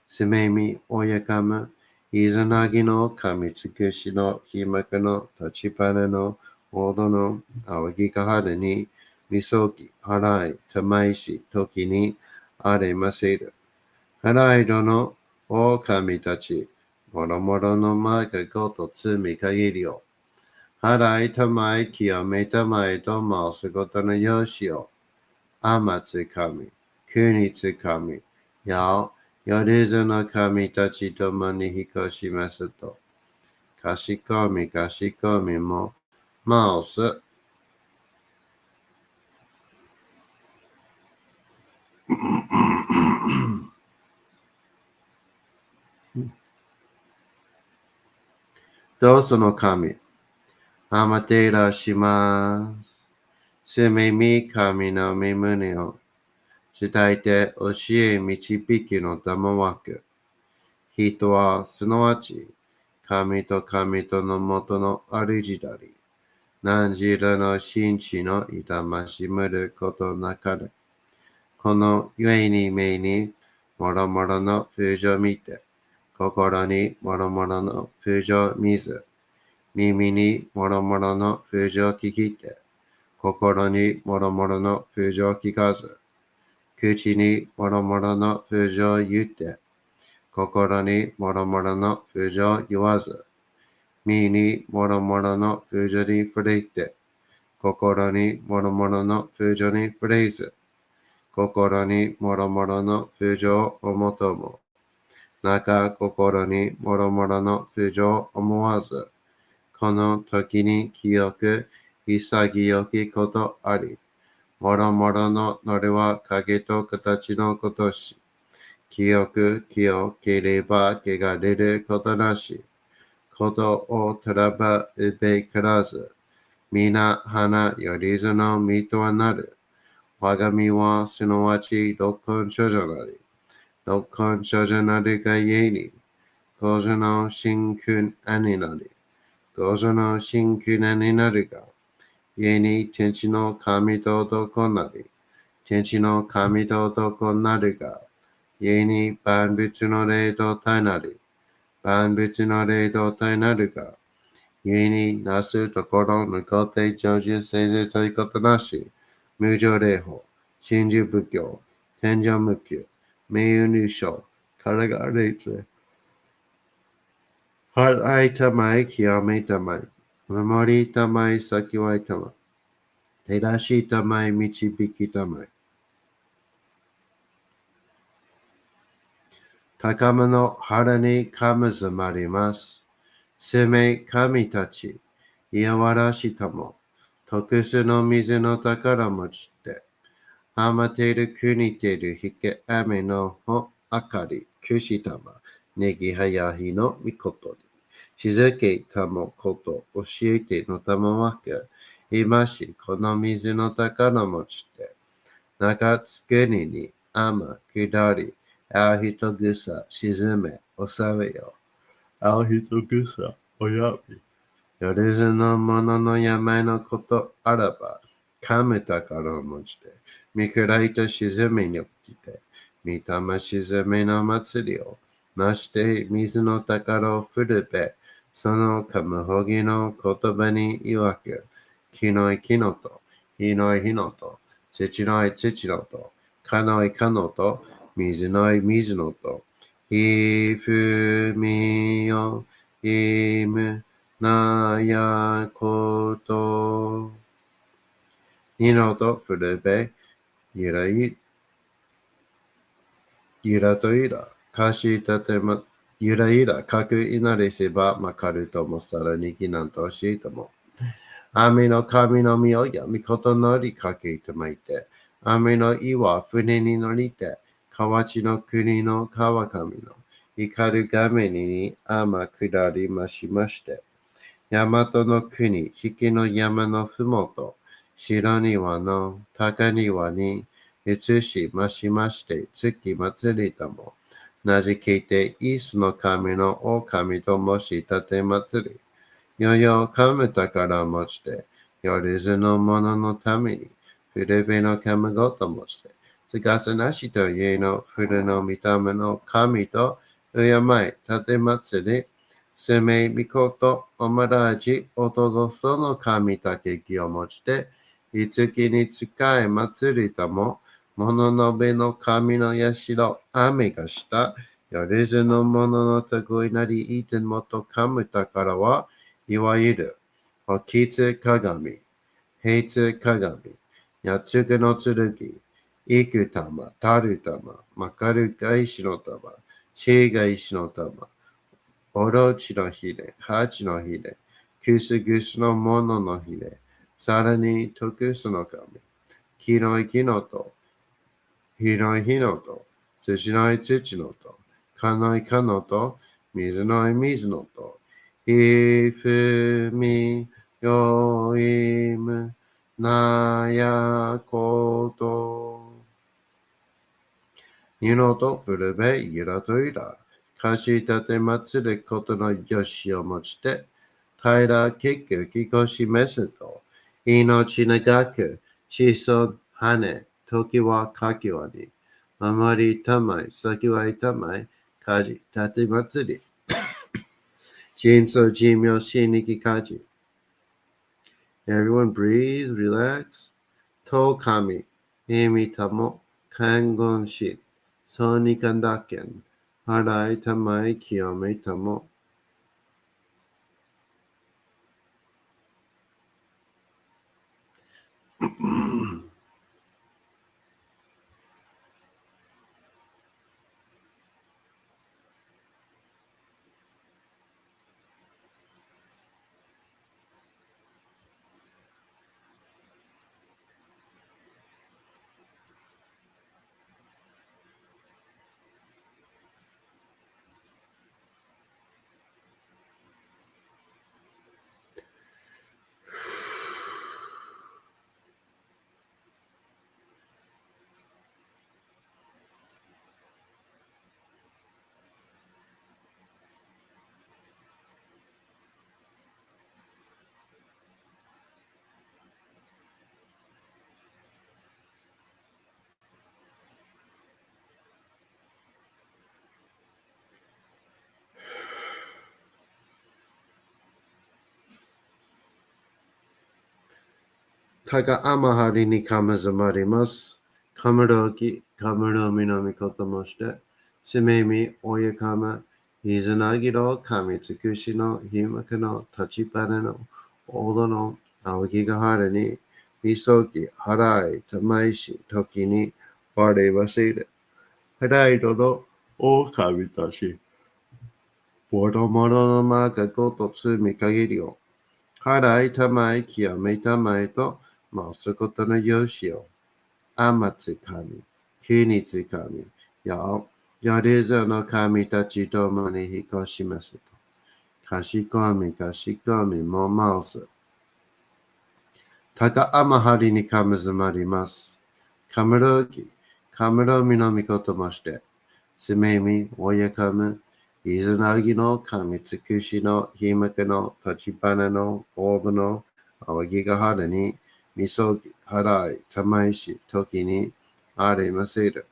Speaker 1: すめみおやかむ、いざなぎのかみつくしのひまくの立ちぱねのおどのあわぎかはるに、みそき、はらい、たまいし、ときにあれませる。はらいどのおかみたち、もろもろのまかことつみかぎりを。はらいたまいきよめたまいとまおすことのよしを。あまつかみ、くにつかみ、やお、よりずの神たちともにひこしますと。かしこみかしこみも、まおす。どうその神、あまていらします。すめみ神の身胸を、伝えて教え導きの玉枠。人はすなわち、神と神との元のありじだり。何時らの真知の痛ましむることなかれ。このゆえに目にもろもろの風情見て、心にもろもろの風情見ず、耳にもろもろの風情聞きて、心にもろもろの風情聞かず、口にもろもろの風情言って、心にもろもろの風情言わず、身にもろもろの風情に触れて、心にもろもろの風情に触れず、心にもろもろの風情を思とも、中心にもろもろの風情を思わず、この時に清く潔きことあり、もろもろののれは影と形のことし、清ければ汚れることなし、ことをたらばうべからず、皆花よりずの身とはなる。我が身はすなわち六根所女なり。六根所女なりがゆえに、五女の真空兄なり。五女の真空兄なるが、ゆえに天地の神と男なり。天地の神と男なるが、ゆえに万物の霊と体なり。万物の霊と体なるが、ゆえになすところの固定成就せずということなし、無常霊法、真珠仏教、天上無休、名誉入賞、からが霊払いたまい、極めたまい、守りたまい、先はいたまい、照らしたまい、導きたまい。高間の腹にかむずまります。生命神たち、いやわらしたも、特殊の水の宝持ちって、あまてる国てるひけ雨のほあかり、くしたま、ねぎはやひのみことに、しずけたもこと教えてのたまわけ、今しこの水の宝持ちって、中つくにに、あま、くだり、あひとぐさ、沈め、おさめよ。あひとぐさ、おやみ。よりずのものの病のことあらば、かむ宝を持ちて、見くらいと沈みに起きて、見たま沈みの祭りを、なして水の宝を振るべ、そのかむほぎの言葉に曰く、きのいきのと、ひのいひのと、土のい土のと、かのいかのと、水のい水のと、ひふみよ、いむ、なやこと、にのとふるべ、ゆらゆらとゆら、かしたてま、ゆらゆら、かくいなれせば、まかるともさらにきなんとしいとも。雨の神のみをやみことのりかけてまいて、雨の岩船に乗りて、河内の国の川上の、怒るがめに天下りましまして、大和の国、引きの山のふもと、白庭の高庭に移しましまして、月祭りとも、なじけて、イースの神の狼と申し立て祭り、よよかむたからもして、よりずのもののために、ふるべのかむごともして、つかすなしと家のふるの見た目の神と、うやまい、たてまつり、すめみこと、おまらじ、おとどその神たけきをもちて、いつきに使い祭りたも、もののべの神のやしろ、雨がした、よりずのもののたごいなりいてもとかむたからは、いわゆる、おきつ鏡、平つ鏡、やつぐの剣、いく玉、たる玉、まかるが石の玉、しが石の玉、おろちのひれ、はちのひれ、くすぐすのもののひれ、さらに徳すの神、黄色い木のと、広い日のと、土のい土のと、かのいかのと、水のい水のと、ひふみよいむなやこと、ゆのとふるべゆらといら、かしたてまつることのよしをもちて、平らきくきこしめすと、命長く、子孫はね、時はかきわに、守りたまい、先はいたまい、かじ、たてまつり、人相寿命しにきかじ。Everyone breathe, relax. と神、意味たも、看言し、そうにかんだけん、払いたまい、清めたも、たがあまはりにかまずまります。かむろき、かむろみのみこともして、すめみ、おやかま、いずなぎろ、かみつくしの、ひまかの、たちぱねの、おどの、あわぎがはるに、みそき、はらい、たまいし、ときに、われわせる。はらいどの、おかみたし、ぼろもろのまがごとつみかぎりを、はらいたまい、きやめたまいと、まあ、すことのよしを。天津神、日にち神、やれぞの神たちともに引っ越しますと。かしこみかしこみもまおす。たかあまはりにかむずまります。かむろき、かむろみのみこともして、すめみ、おやかむ、いずなぎの神つくしのひまかの立ちばなのおぶのあわぎがはるに、みそぎ、はらい、たまいし、ときに、ありませる。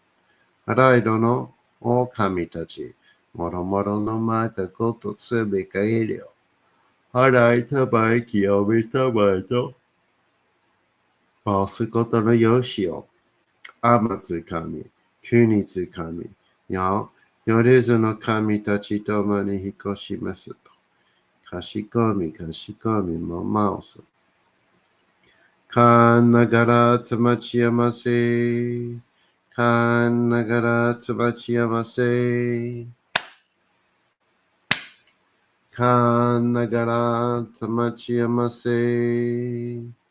Speaker 1: はらいどの、お神たち、もろもろのまたことつびかえりょ。はらいたまいきよみたまいと、すことのよしを。天津神、国津神、よれずの神たちともに引っ越しますと。かしこみかしこみもまおす。かんながらつまちやませ。かんながらつまちやませ。かんながらつまちやませ。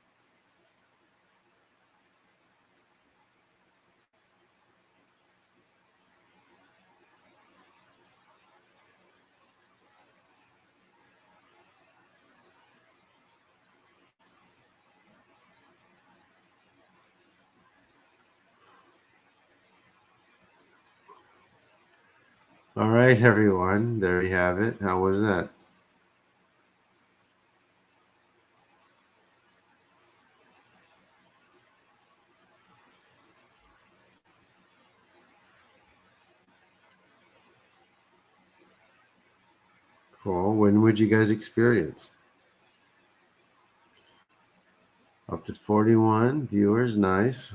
Speaker 1: All right, everyone. There you have it. How was that? Cool. When would you guys experience? Up to 41 viewers. Nice.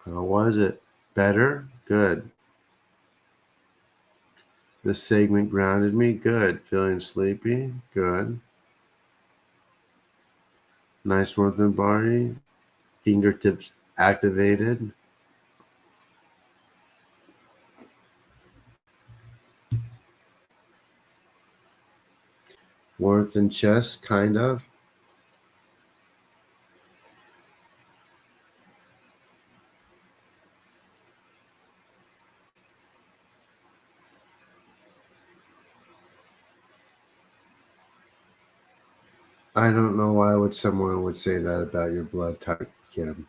Speaker 1: How was it? Better? Good. This segment grounded me? Good. Feeling sleepy? Good. Nice warmth in the body. Fingertips activated. Warmth in chest, kind of. I don't know why would someone would say that about your blood type, Kim.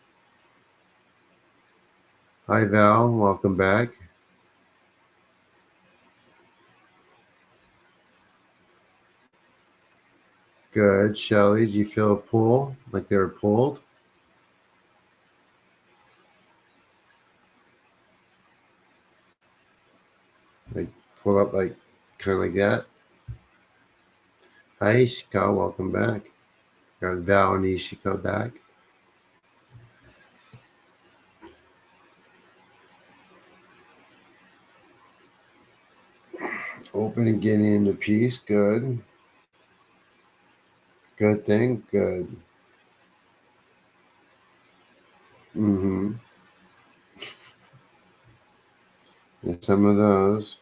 Speaker 1: Hi, Val. Welcome back. Good. Shelly, did you feel a pull? Like they were pulled? Like pulled up like kind of like that? Hi, Ishika. Welcome back. Got Val and Ishika back. Open and getting into peace. Good. Good thing. Good. Mm-hmm. And some of those.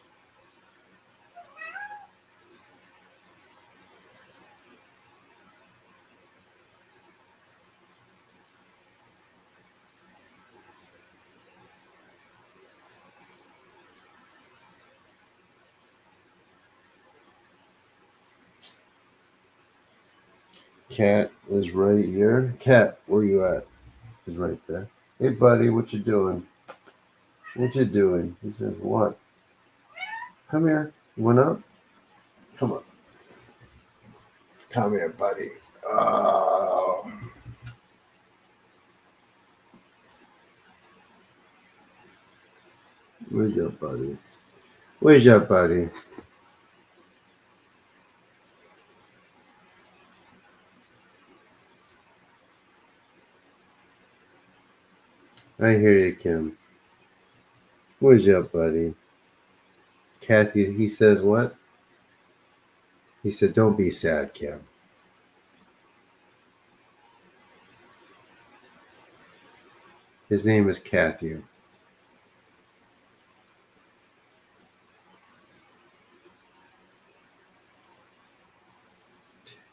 Speaker 1: Cat is right here. Cat, where you at? Is right there. Hey, buddy, what you doing? What you doing? He says, what? Come here. You went up? Come on. Come here, buddy. Oh. Where's your buddy? Where's your buddy? I hear you, Kim. Where's your buddy? Kathy, he says what? He said, don't be sad, Kim. His name is Kathy.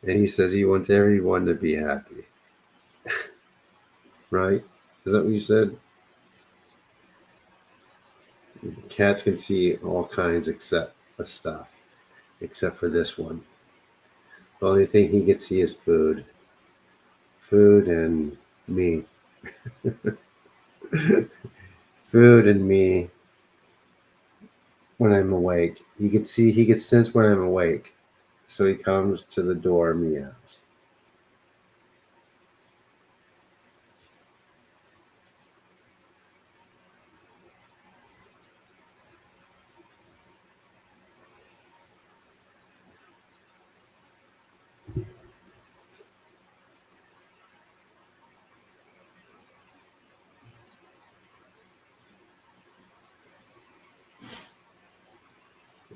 Speaker 1: And he says he wants everyone to be happy. Right? Is that what you said? Cats can see all kinds except the stuff, except for this one. The only thing he can see is food. Food and me. Food and me when I'm awake. He can sense when I'm awake. So he comes to the door, meows.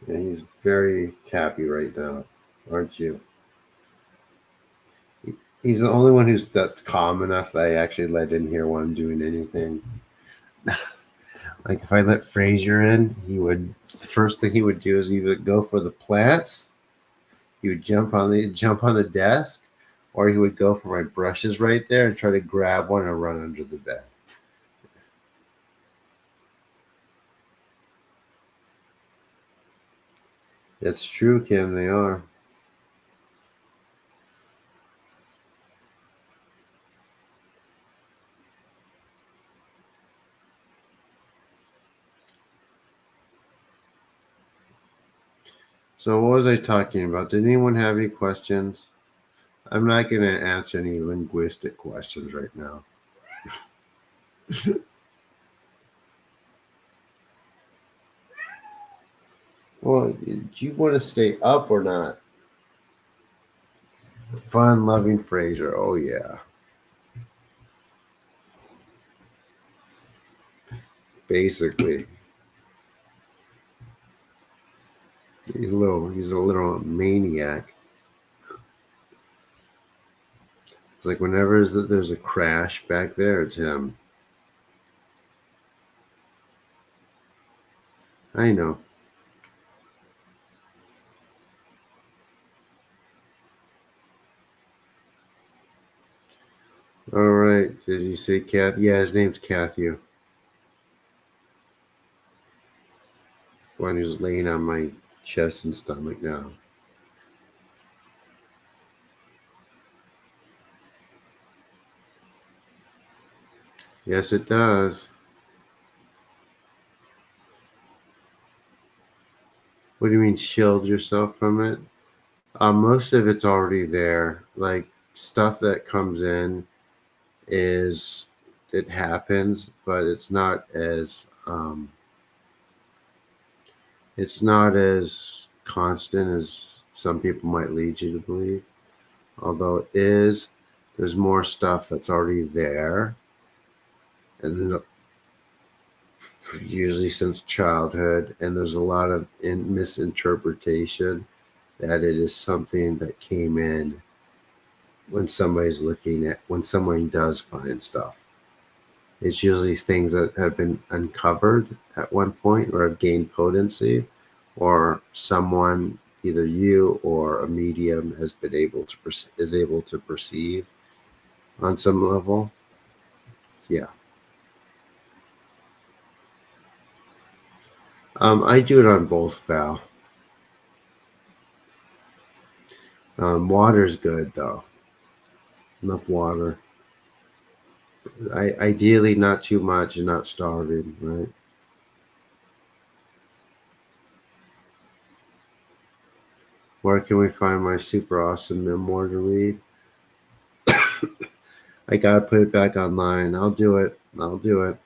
Speaker 1: And he's very happy right now, aren't you? He's the only one that's calm enough that I actually let in here while I'm doing anything. Like if I let Fraser in, the first thing he would do is he would go for the plants. He would jump on the desk, or he would go for my brushes right there and try to grab one and run under the bed. It's true, Kim. They are. So what was I talking about? Did anyone have any questions? I'm not going to answer any linguistic questions right now. Well, do you want to stay up or not? Fun loving Fraser. Oh yeah. Basically. He's a little maniac. It's like whenever there's a crash back there, it's him. I know. All right. Did you say Kathy? Yeah, his name's Kathy. One who's laying on my chest and stomach now. Yes, it does. What do you mean, shield yourself from it? Most of it's already there. Like stuff that comes in is it happens, but it's not as constant as some people might lead you to believe. Although it is, there's more stuff that's already there, and usually since childhood, and there's a lot of misinterpretation that it is something that came in when someone does find stuff. It's usually things that have been uncovered at one point or have gained potency, or someone, either you or a medium, has been is able to perceive on some level. Yeah. I do it on both, Val. Water's good though. Enough water. Ideally, not too much and not starving, right? Where can we find my super awesome memoir to read? I gotta put it back online. I'll do it. I'll do it.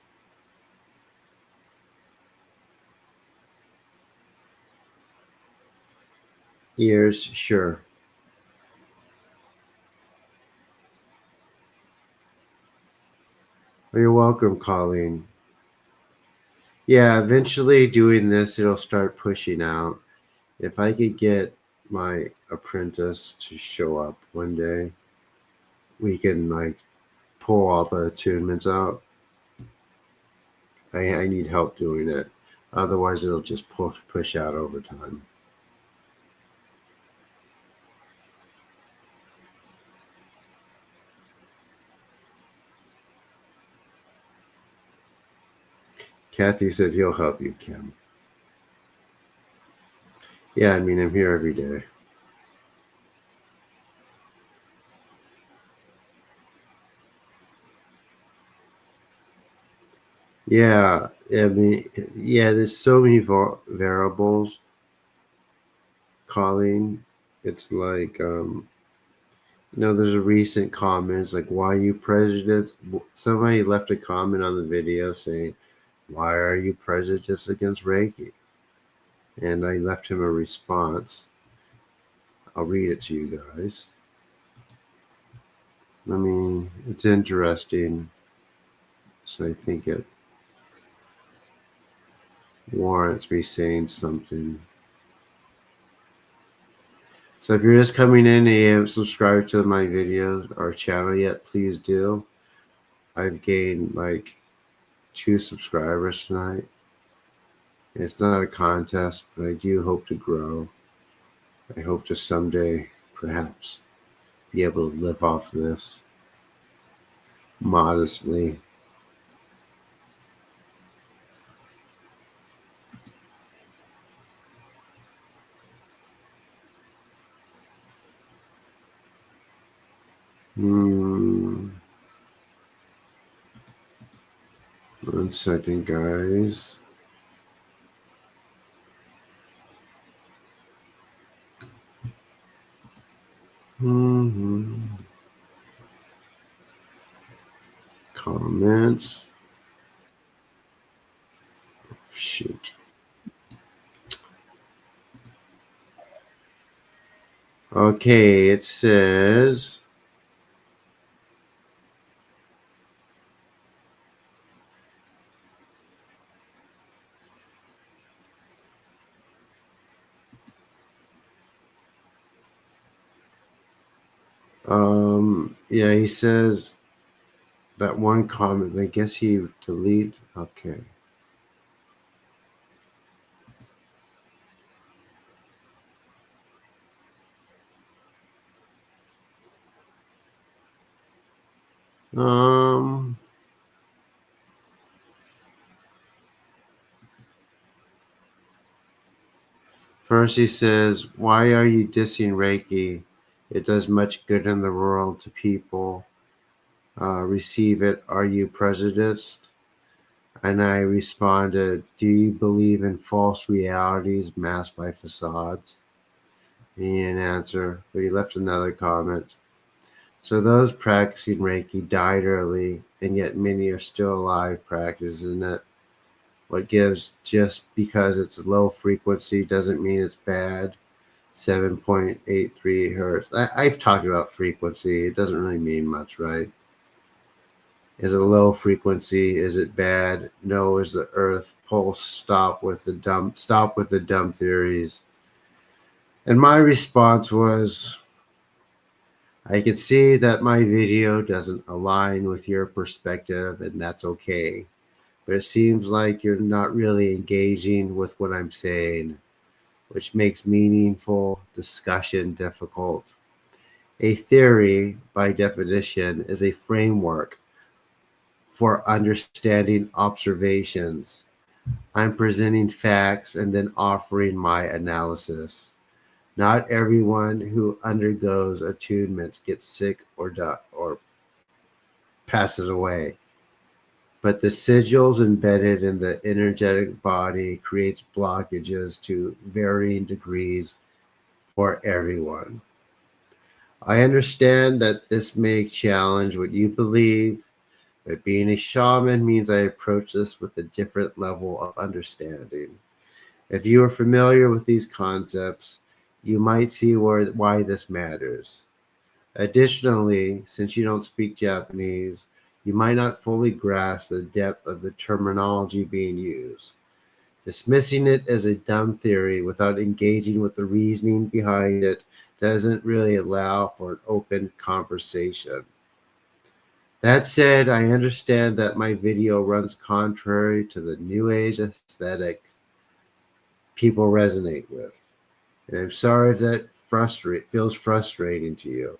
Speaker 1: Years, sure. You're welcome, Colleen. Yeah, eventually doing this, it'll start pushing out. If I could get my apprentice to show up one day, we can like pull all the attunements out. I need help doing it. Otherwise, it'll just push out over time. Kathy said he'll help you, Kim. Yeah, I mean, I'm here every day. Yeah, I mean, yeah, there's so many variables, Colleen. It's like, there's a recent comment. It's like, why are you prejudiced? Somebody left a comment on the video saying, why are you prejudiced against Reiki? And I left him a response. I'll read it to you guys. I mean, it's interesting. So I think it warrants me saying something. So if you're just coming in and you haven't subscribed to my videos or channel yet, please do. I've gained like 2 subscribers tonight. It's not a contest, but I do hope to grow. I hope to someday, perhaps, be able to live off this modestly. Hmm. 1 second, guys. Mm-hmm. Comments. Shoot. Okay, it says. Yeah, he says that one comment. I guess he delete. Okay. Um. First, he says, "Why are you dissing Reiki? It does much good in the world to people. Receive it. Are you prejudiced?" And I responded, "Do you believe in false realities masked by facades?" He didn't answer, but he left another comment. So those practicing Reiki died early, and yet many are still alive practicing it. What gives just because it's low frequency doesn't mean it's bad. 7.83 hertz. I've talked about frequency. It doesn't really mean much, right? Is it low frequency? Is it bad? No. Is the Earth pulse? Stop with the dumb. Stop with the dumb theories. And my response was, I can see that my video doesn't align with your perspective, and that's okay. But it seems like you're not really engaging with what I'm saying, which makes meaningful discussion difficult. A theory, by definition, is a framework for understanding observations. I'm presenting facts and then offering my analysis. Not everyone who undergoes attunements gets sick or passes away, but the sigils embedded in the energetic body creates blockages to varying degrees for everyone. I understand that this may challenge what you believe, but being a shaman means I approach this with a different level of understanding. If you are familiar with these concepts, you might see why this matters. Additionally, since you don't speak Japanese, you might not fully grasp the depth of the terminology being used. Dismissing it as a dumb theory without engaging with the reasoning behind it doesn't really allow for an open conversation. That said, I understand that my video runs contrary to the New Age aesthetic people resonate with. And I'm sorry if that feels frustrating to you.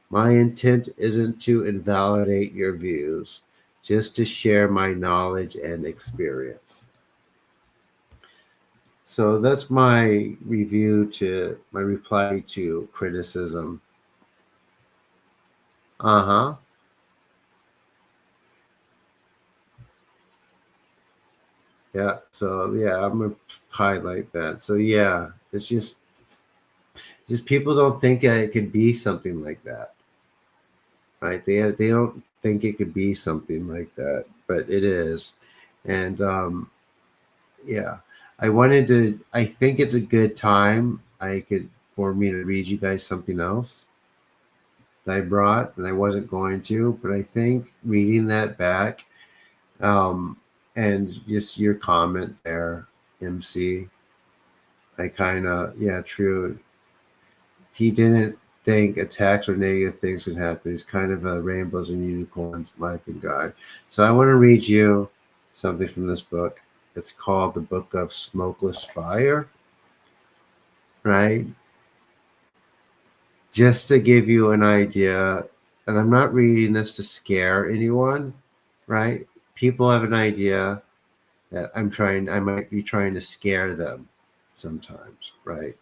Speaker 1: My intent isn't to invalidate your views, just to share my knowledge and experience. So that's my reply to criticism. Uh huh. Yeah. So yeah, I'm gonna highlight that. So yeah, it's just people don't think it could be something like that, right? They don't think it could be something like that, but it is. And yeah, I think it's a good time. I could for me to read you guys something else that I brought, and I wasn't going to, but I think reading that back, um, and just your comment there, MC, I kind of, yeah, true. He didn't think attacks or negative things could happen. He's kind of a rainbows and unicorns laughing guy. So I want to read you something from this book. It's called The Book of Smokeless Fire, right? Just to give you an idea, and I'm not reading this to scare anyone, right? People have an idea that I might be trying to scare them sometimes, right?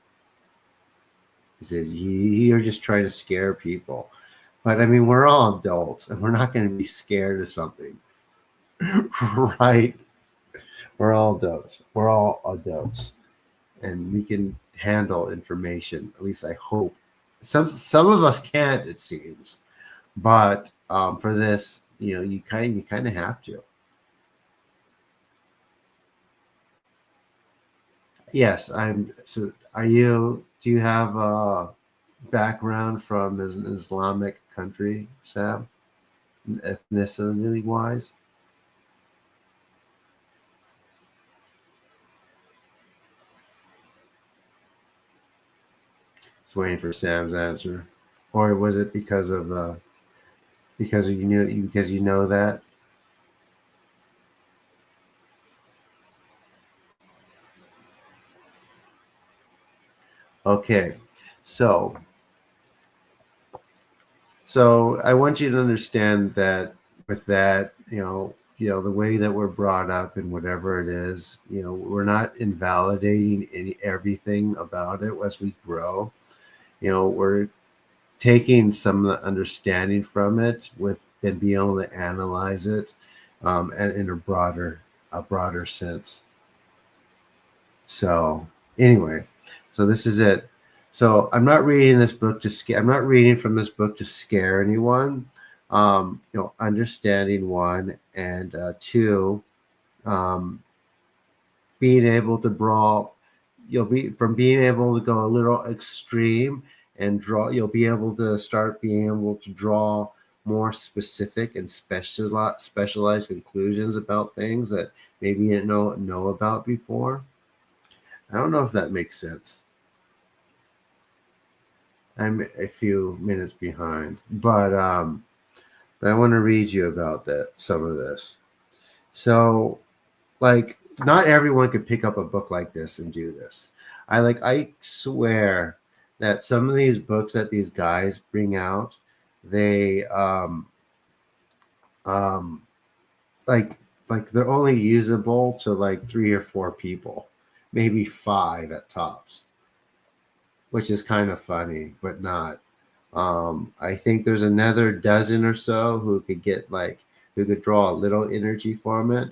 Speaker 1: He says, you're just trying to scare people. But I mean, we're all adults and we're not going to be scared of something, right? We're all adults. We're all adults and we can handle information. At least I hope Some of us can't, it seems, but for this, you kind of have to. Yes, I'm. So, are you? Do you have a background from an Islamic country, Sam? Ethnicity wise? Just waiting for Sam's answer, or was it because you know that? Okay, so I want you to understand that with that, the way that we're brought up and whatever it is, we're not invalidating everything about it as we grow. We're taking some of the understanding from it with and being able to analyze it, and in a broader sense. So anyway, so this is it. So I'm not reading this book to scare. I'm not reading from this book to scare anyone. Understanding one and two, um, being able to draw. You'll be from being able to go a little extreme and draw. You'll be able to start being able to draw more specific and specialized conclusions about things that maybe you didn't know about before. I don't know if that makes sense. I'm a few minutes behind, but I want to read you about that some of this. So, like, not everyone could pick up a book like this and do this. I swear that some of these books that these guys bring out, they um like they're only usable to like 3 or 4 people, maybe 5 at tops, which is kind of funny, but not. I think there's another dozen or so who could draw a little energy from it,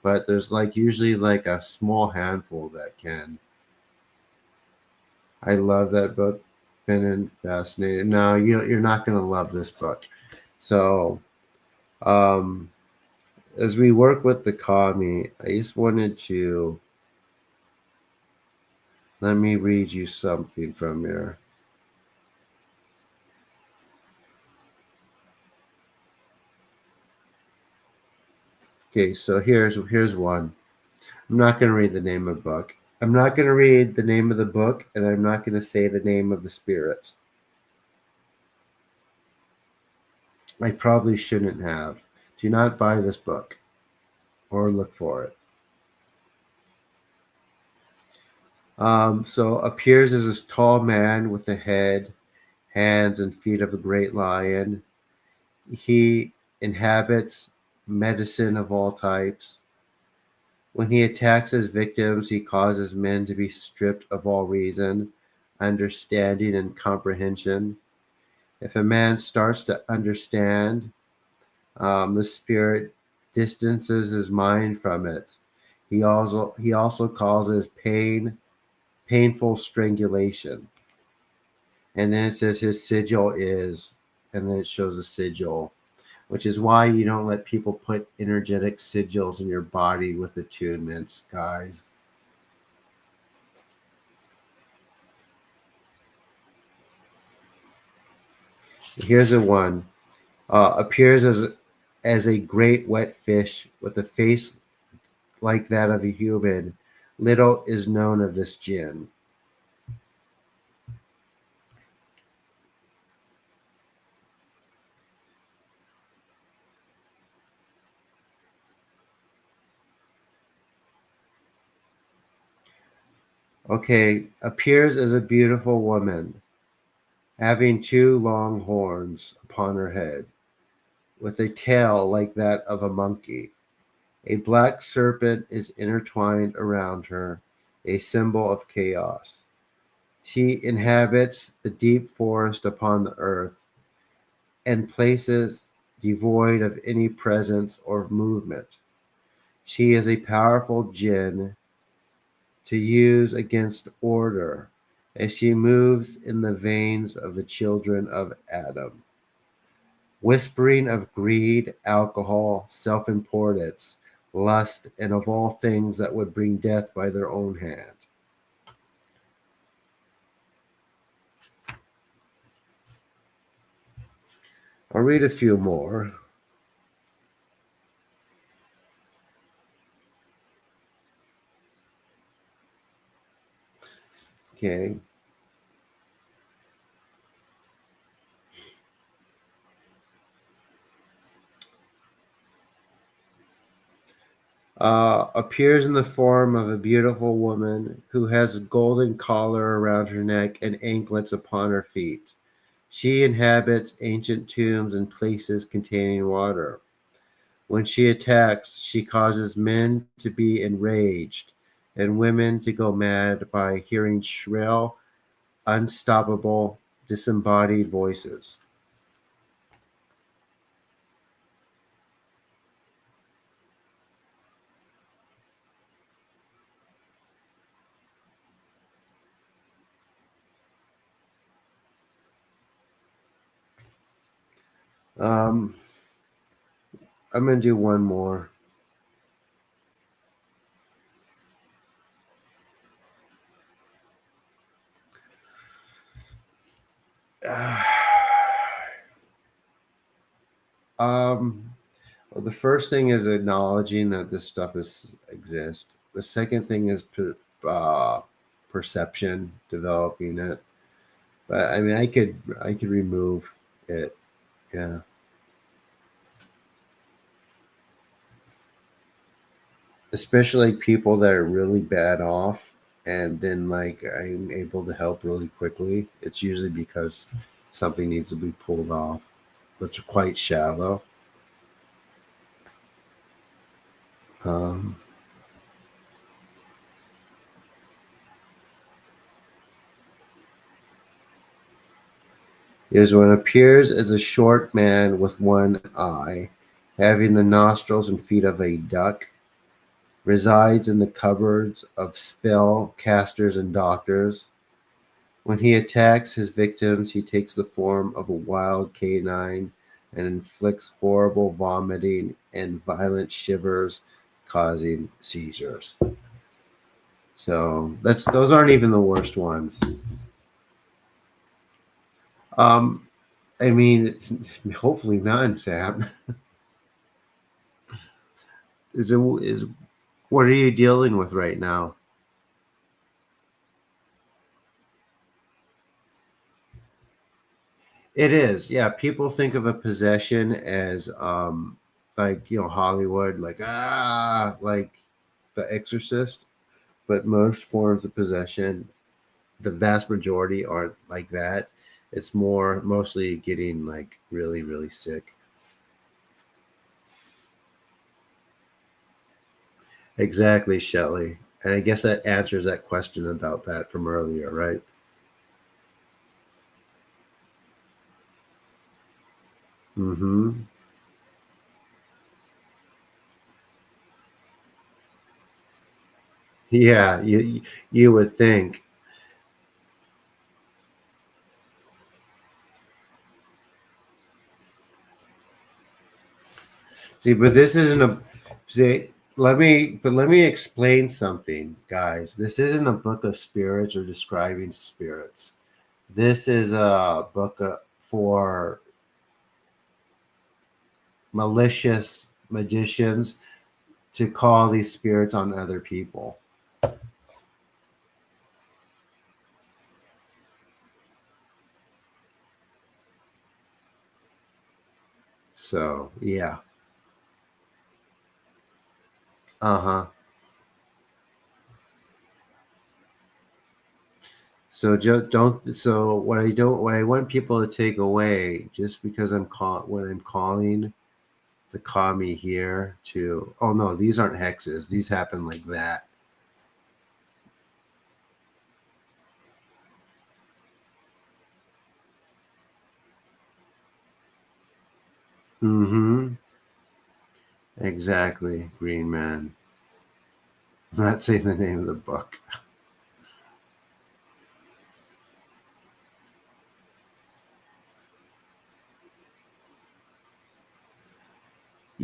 Speaker 1: but there's like usually like a small handful that can. I love that book. Been fascinated. No, you're not gonna love this book. So, um, as we work with the kami, I just wanted to let me read you something from here. Okay, so here's one. I'm not going to read the name of the book. I'm not going to read the name of the book, and I'm not going to say the name of the spirits. I probably shouldn't have. Do not buy this book or look for it. So appears as this tall man with the head, hands, and feet of a great lion. He inhabits medicine of all types. When he attacks his victims, he causes men to be stripped of all reason, understanding, and comprehension. If a man starts to understand, the spirit distances his mind from it. He also causes painful strangulation. And then it says his sigil is, and then it shows a sigil, which is why you don't let people put energetic sigils in your body with attunements, guys. Here's a one. Appears as a great wet fish with a face like that of a human. Little is known of this jinn. Okay, appears as a beautiful woman, having 2 long horns upon her head, with a tail like that of a monkey. A black serpent is intertwined around her, a symbol of chaos. She inhabits the deep forest upon the earth and places devoid of any presence or movement. She is a powerful jinn to use against order as she moves in the veins of the children of Adam, whispering of greed, alcohol, self importance, lust, and of all things that would bring death by their own hand. I'll read a few more. Okay. Appears in the form of a beautiful woman who has a golden collar around her neck and anklets upon her feet. She inhabits ancient tombs and places containing water. When she attacks, she causes men to be enraged and women to go mad by hearing shrill, unstoppable, disembodied voices. Um, I'm going to do one more. Um, well, the first thing is acknowledging that this stuff exists. The second thing is perception, developing it. But I mean, I could remove it. Yeah, especially like people that are really bad off, and then like I'm able to help really quickly. It's usually because something needs to be pulled off. That's quite shallow. Um, is when appears as a short man with one eye, having the nostrils and feet of a duck, resides in the cupboards of spell casters and doctors. When he attacks his victims, he takes the form of a wild canine and inflicts horrible vomiting and violent shivers, causing seizures. So those aren't even the worst ones. Um, I mean, hopefully none, Sam. Is what are you dealing with right now? It is, yeah. People think of a possession as like Hollywood, like The Exorcist, but most forms of possession, the vast majority aren't like that. It's more mostly getting like really, really sick. Exactly, Shelley. And I guess that answers that question about that from earlier, right? Mm-hmm. Yeah, you would think. See, but this isn't a see, let me explain something, guys. This isn't a book of spirits or describing spirits. This is a book for malicious magicians to call these spirits on other people. So, yeah. Uh-huh. So just don't so what I want people to take away just because when I'm calling the kami here to oh no, these aren't hexes. These happen like that. Mm-hmm. Exactly, Green Man. I'm not saying the name of the book.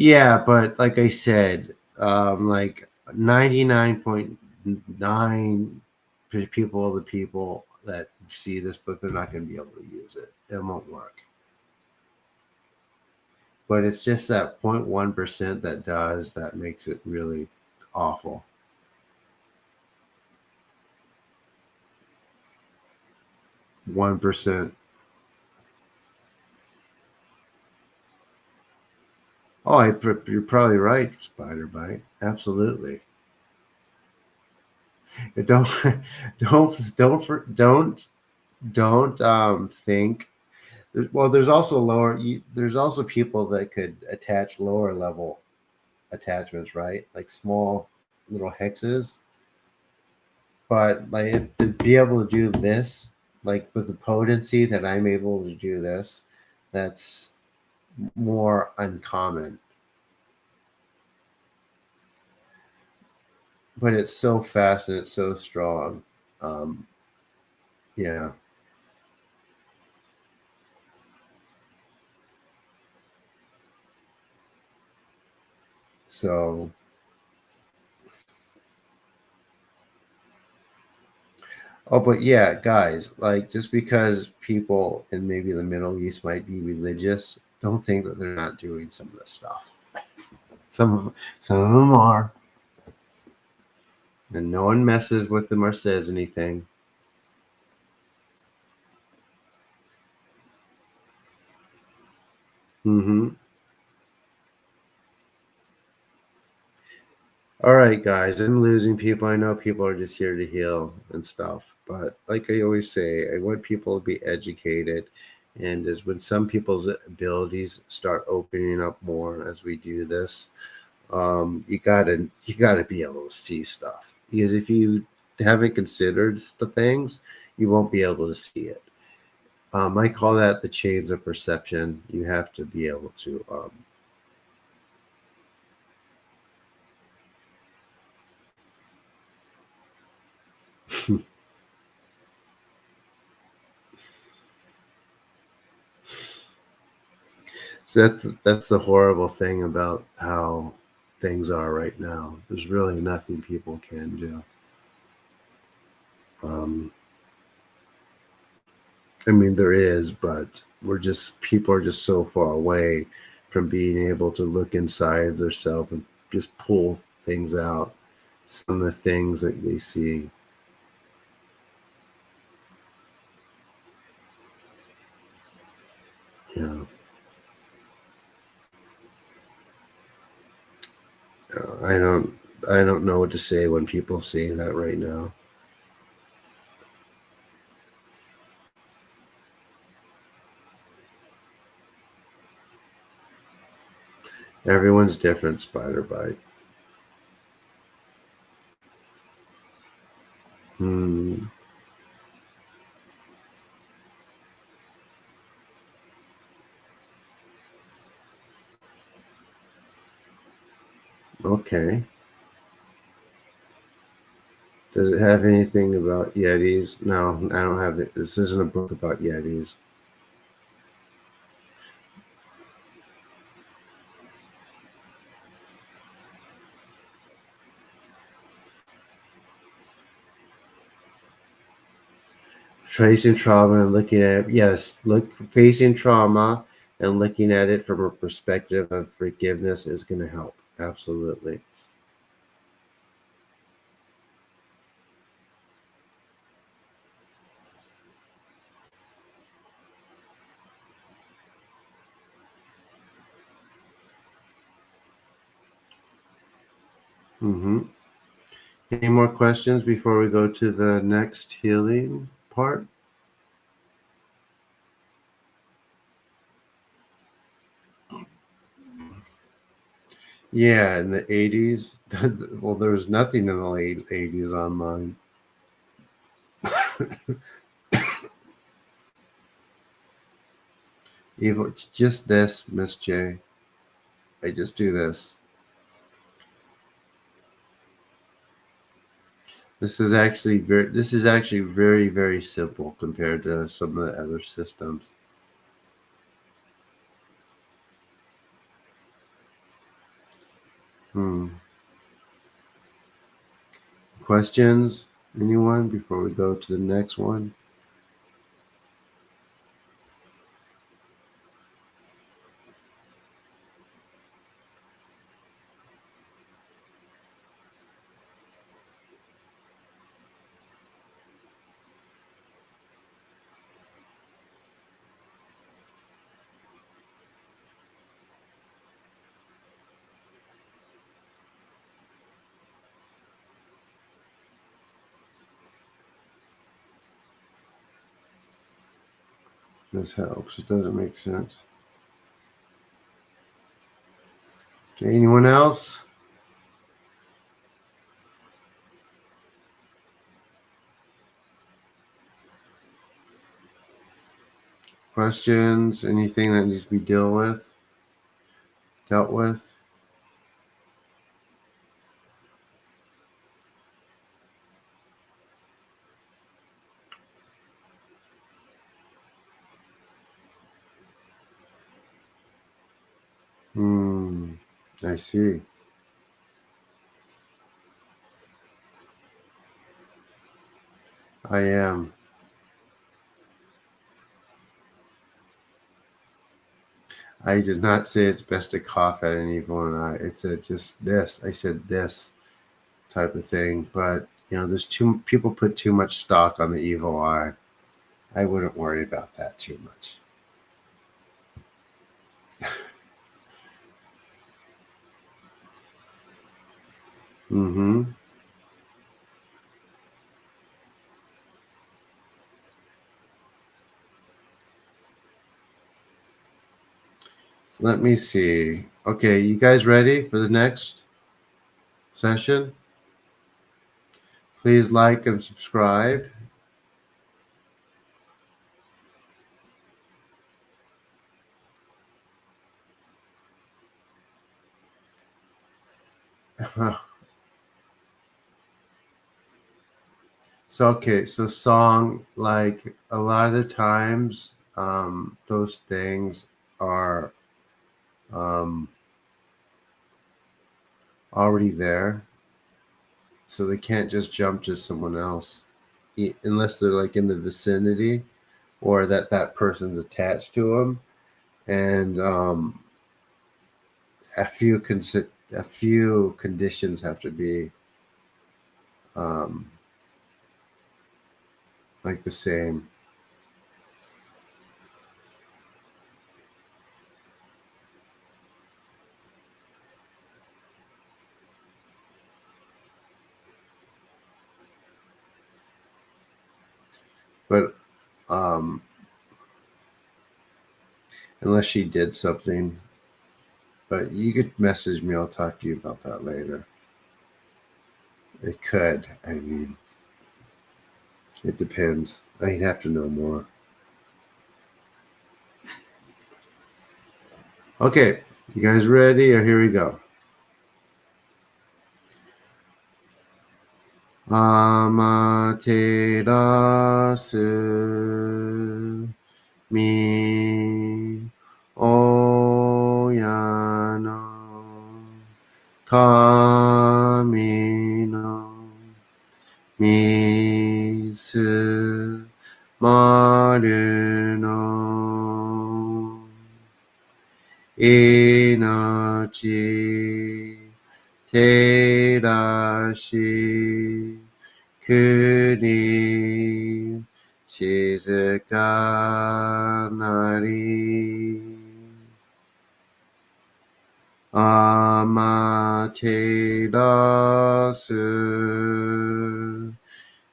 Speaker 1: Yeah, but like I said, like 99.9 people of the people that see this book, they're not going to be able to use it. It won't work. But it's just that 0.1% that does, that makes it really awful. - 1%. Oh, you're probably right, Spider Bite. Absolutely. Don't, don't think. Well, there's also there's also people that could attach lower level attachments, right? Like small little hexes. But like to be able to do this, like with the potency that I'm able to do this, that's more uncommon. But it's so fast and it's so strong. Um, yeah. So, oh, but yeah, guys, like just because people in maybe the Middle East might be religious, don't think that they're not doing some of this stuff. Some of them are, and no one messes with them or says anything. Mm-hmm. All right, guys, I'm losing people. I know people are just here to heal and stuff, but like I always say, I want people to be educated. And as when some people's abilities start opening up more as we do this, you gotta be able to see stuff. Because if you haven't considered the things, you won't be able to see it. I call that the chains of perception. You have to be able to. So that's the horrible thing about how things are right now. There's really nothing people can do. Um, I mean, there is, but people are just so far away from being able to look inside of themselves and just pull things out. Some of the things that they see. Yeah, I don't. I don't know what to say when people say that right now. Everyone's different, Spider Bite. Hmm. Okay. Does it have anything about Yetis? No, I don't have it. This isn't a book about Yetis. Facing trauma and looking at it, yes, look facing trauma and looking at it from a perspective of forgiveness is going to help. Absolutely. Hmm. Any more questions before we go to the next healing part? Yeah, in the 80s. Well, there was nothing in the late 80s online. Evil, it's just this, Miss J. I just do this. This is actually very, very simple compared to some of the other systems. Hmm. Questions? Anyone before we go to the next one? This helps. It doesn't make sense. Okay, anyone else? Questions? Anything that needs to be dealt with? Hmm. I see. I am. I did not say it's best to cough at an evil eye. It said just this. I said this type of thing. But there's too people put too much stock on the evil eye. I wouldn't worry about that too much. Mm-hmm. So let me see. Okay, you guys ready for the next session? Please like and subscribe. So song, like a lot of times, those things are um, already there, so they can't just jump to someone else unless they're like in the vicinity or that person's attached to them. And a few conditions have to be um, like the same. But um, unless she did something, but you could message me. I'll talk to you about that later. It could. I mean, it depends. I'd have to know more. Okay, you guys ready? Or here we go. Amaterasu mi oyano kami no misu maru no inochi terashi kuni shizukanari amaterasu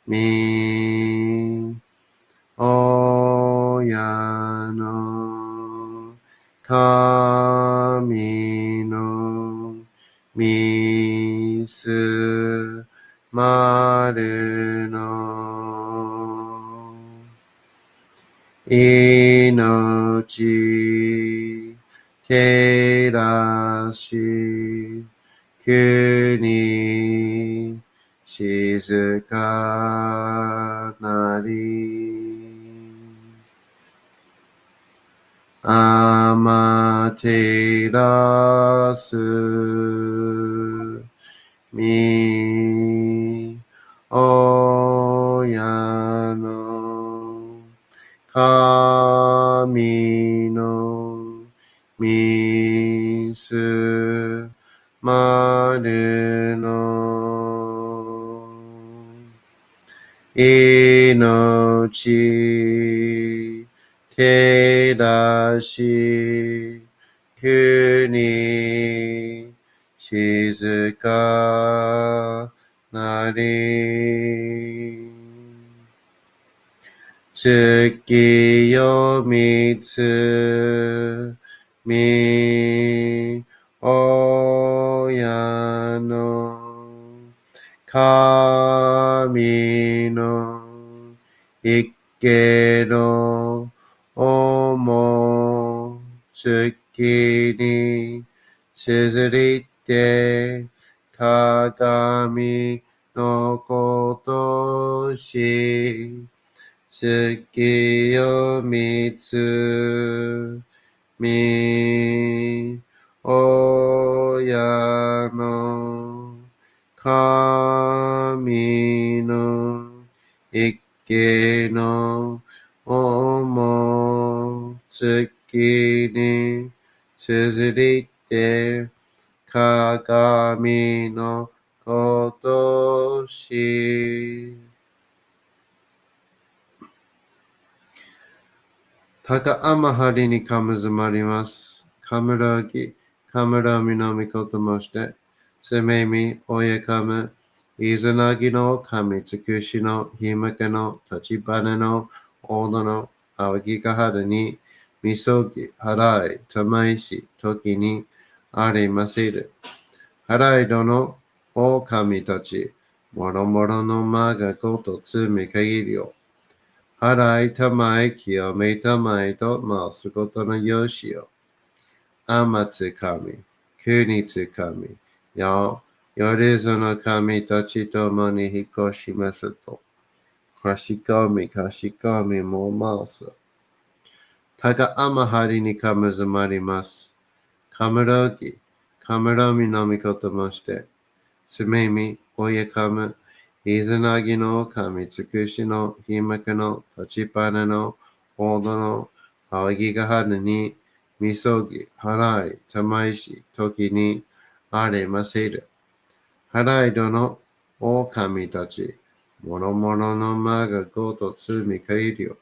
Speaker 1: mi oyano kami no misu maru no inochi terashi kuni shizukanari アマテラスミオヤの神のミスまるの命照らし国静かなり月よみつみ親の神の一家の思月に綴りて鏡のことし月よみつみ親の神の一家の思月に綴りて鏡のことし高天張にかむずまります。かむらぎ、かむらみのみこともして、せめみ、おえかむ、いずなぎの神つくしのひむけの立ちばねのおどのあわぎがはるに、みそぎ、はらい、たまいし、ときにありませる。はらいどのお神たち、もろもろのまがことつみかぎりよ。払いたまえ清めたまえと回すことのよしよ。天つ神、国つ神、よりぞの神たちともに引っ越しますと。かしこみも回す。たが天張りにかむずまります。かむろぎ、かむろみのみこともして。すめみ、おやかむ、いずなぎの神つくしのひまかの立ちぱねのおどのあわぎがはるにみそぎ、はらい、たまいし、ときにあれませる。はらいどのお神たち、もろもろのまがごとつみかいるよ。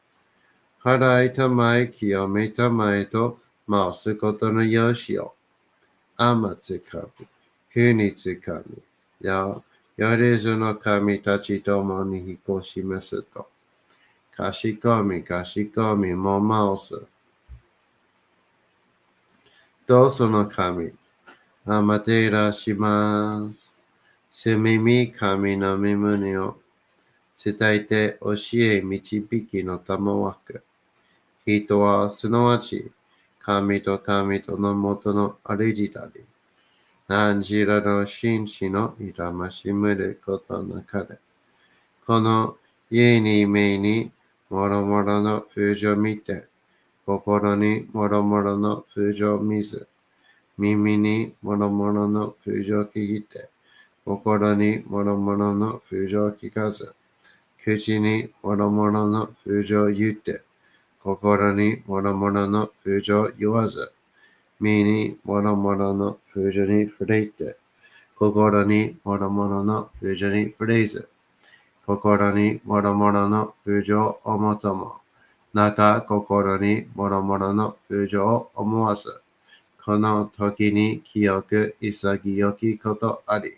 Speaker 1: はらいたまえ清めたまえと回すことのよしよ。天つ神、国つ神、よりぞの神たちともに引っ越しますと。かしこみも回す。どうその神、あまてらします。すみみ神の身胸を伝えて教え導きのたまわく。人はすなわち神とのもとのありじたり。何時らの紳士の痛ましむることなかれ。この家に目にもろもろの風情見て、心にもろもろの風情見ず、耳にもろもろの風情聞いて、心にもろもろの風情聞かず、口にもろもろの風情言って、心にもろもろの風情言わず、身にもろもろの風情に触れて、心にもろもろの風情に触れず、心にもろもろの風情をもとも、中心にもろもろの風情を思わず、この時に清く潔きことあり、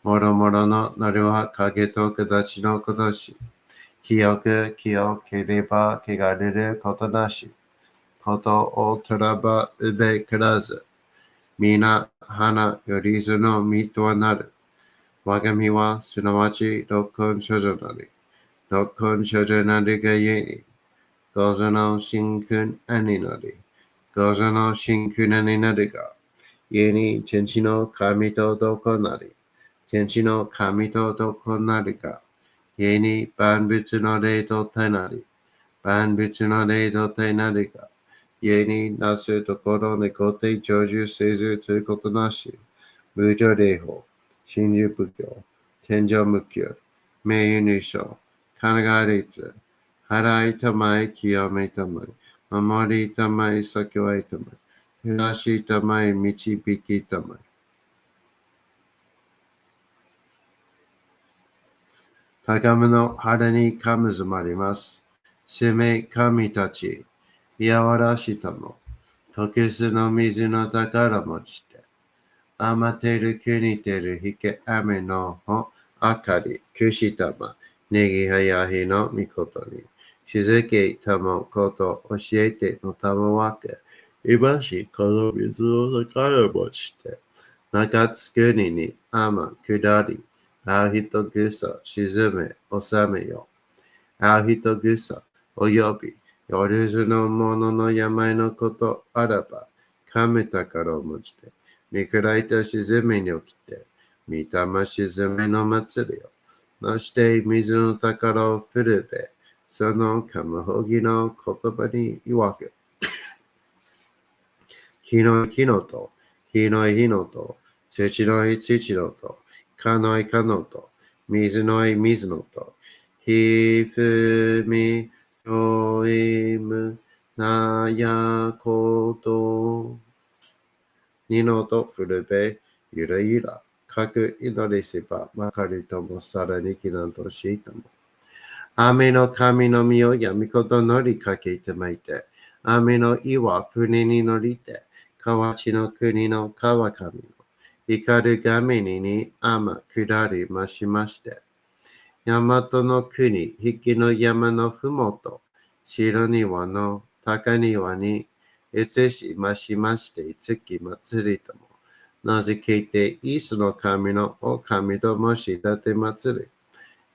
Speaker 1: もろもろのなるは影と形のことし、清ければ汚れることなし、ことをとらばうべからず、皆花よりずの身とはなる。我が身はすなわち六根処女なり、六根処女なりがゆえに、五女の真君兄なり、五女の真君兄なりが、ゆえに天地の神とどこなり、天地の神とどこなりが、ゆえに万物の霊と体なり、万物の霊と体なりが、家になすところにごて成就せずということなし。無常霊法、真珠仏教、天上無休、名誉入賞、神奈川律、払いたまえ、清めたまえ、守りたまえ、先はいたまえ、照らしたまえ、導きたまえ。高めの腹にかむずまります。攻め神たち、いやわらしたも、時すの水の宝持ちて、甘てる国てるひけ雨のほ、あかり、くしたま、ねぎはやひのみことに、しずきたもこと教えてのたもわけ、いばしこの水の宝持ちて、中津国に雨下り、あひとぐさ沈め収めよ。あひとぐさおよび、夜ずの者の病のことあらば、神宝を持ちて、見くらいた沈めに起きて、見たま沈めの祭りを、のして水の宝を振るべ、そのかむほぎの言葉に言わく。日の日のと、日の日のと、土の日土のと、かのいかのと、水の水のと、ひふみよいむなやこと、にのとふるべ、ゆらゆら、かく祈りせば、まかりともさらにきなんとしても。雨の神の実をやみことのりかけてまいて、雨の岩船に乗りて、河内の国の川上の、光る画面に雨下りましまして、大和の国、引きの山のふもと、白庭の高庭に、移しましまして、月祭りとも、なぜけて、イスの神のお神ともし立て祭り、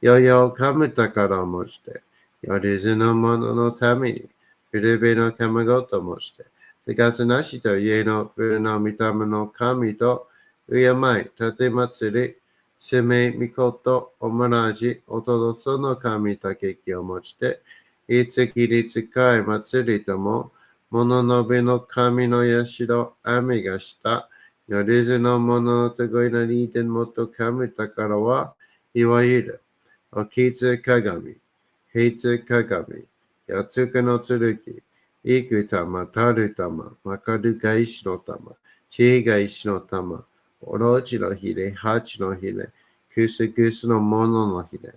Speaker 1: よよ神宝をもして、よりずの者のために、古べの卵ともして、せかすなしと家の古の御霊の神と、敬い、立て祭り、せめみこと、おもなじ、おとどその神たけきをもちて、いつきりつかい祭りとも、もののべの神のやしろ、雨がした、よりずの者のとごいのりいてんもと神宝は、いわゆる、おきつ鏡、平つ鏡、やつくの剣、いく玉、たる玉、まかるが石の玉、ちが石の玉、おろちのひれ、はちのひれ、くすくすのもののひれ、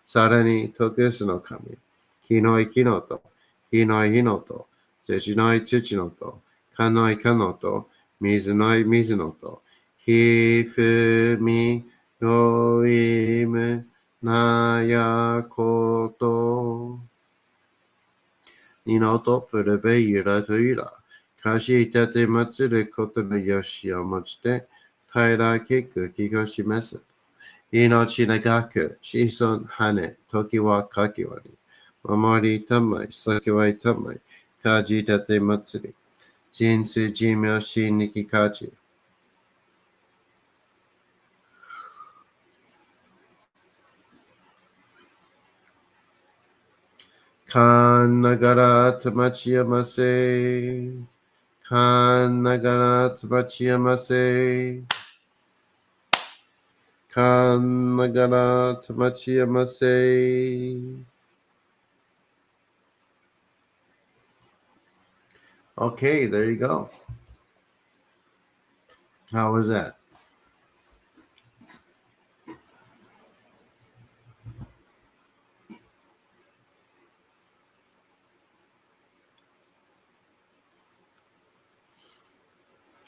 Speaker 1: さらに、とくすの神、火のい木のと、火のい火のと、土のい土のと、かのいかのと、水のい水のと、ひふみよいむ、なやこと、にのとふるべゆらとゆら、かしたて祭ることのよしをもちて、平らけく気がします。命長く、子孫羽、時はかきわり、守りたまい、先はいたまい、かじたて祭り、人生寿命死にきかじ、かんながらたまちやませ。かんながらつばちやませ。かんながらつばちやませ。Okay, there you go. How was that?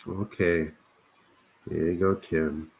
Speaker 1: Okay, there you go, Kim.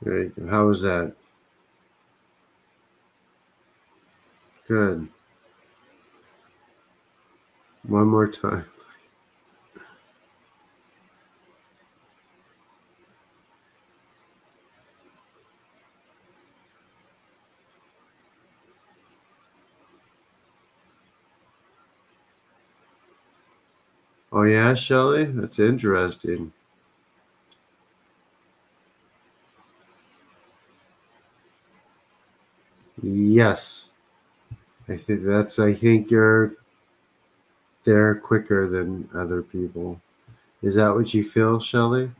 Speaker 1: There you go. How was that? Good. One more time. Oh yeah, Shelley? That's interesting. Yes. I think you're there quicker than other people. Is that what you feel, Shelley?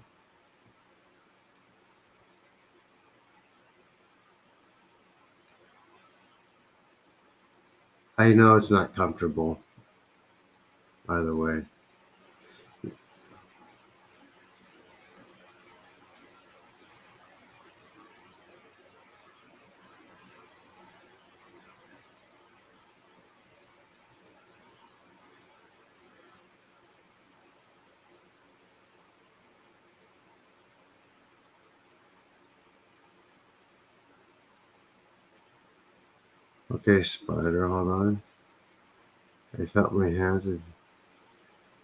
Speaker 1: I know it's not comfortable, by the way. Okay, spider, hold on. I felt my hand.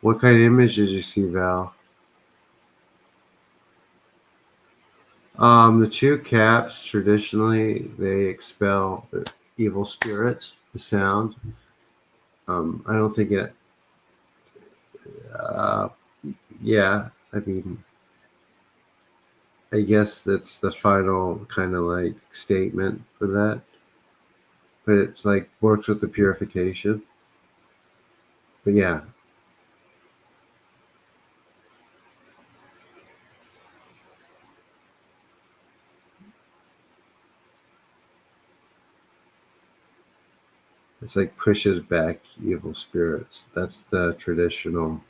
Speaker 1: What kind of image did you see, Val? The two caps traditionally they expel the evil spirits. The sound. I don't think it. Uh, yeah, I mean, I guess that's the final kind of like statement for that. But it's like works with the purification. But yeah, it's like pushes back evil spirits. That's the traditional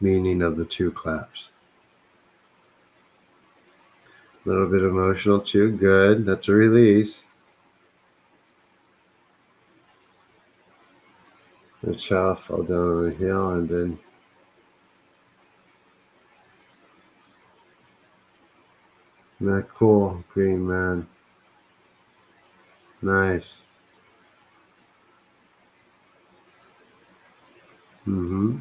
Speaker 1: meaning of the two claps. A little bit emotional too. Good. That's a release. The child fell down on a hill and then that cool green man. Nice. Mm-hmm.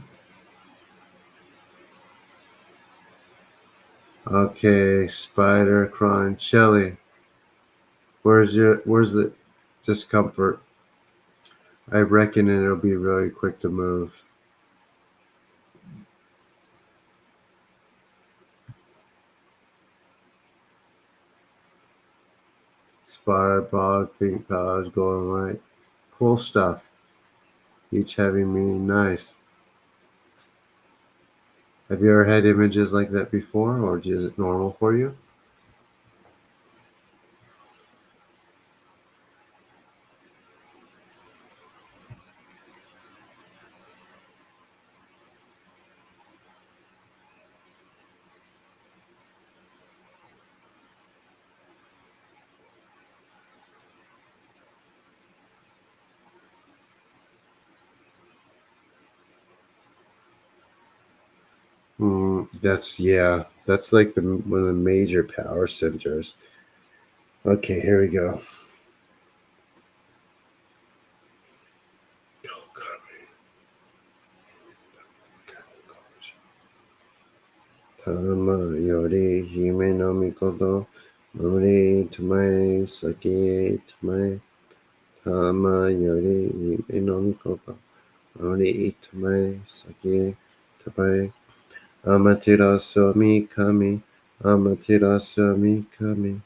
Speaker 1: Okay, spider crying. Shelly, where's the discomfort? I reckon it'll be really quick to move. Spider bog, pink powers going right. Cool stuff. Each having meaning. Nice. Have you ever had images like that before, or is it normal for you? That's yeah. That's like one of the major power centers. Okay, here we go. Oh, God. Tama yori hime no mikoto mamori tamae sake tamae Tama yori hime no mikoto mamori tamae sake tamae Amaterasu mikami Amaterasu mikami.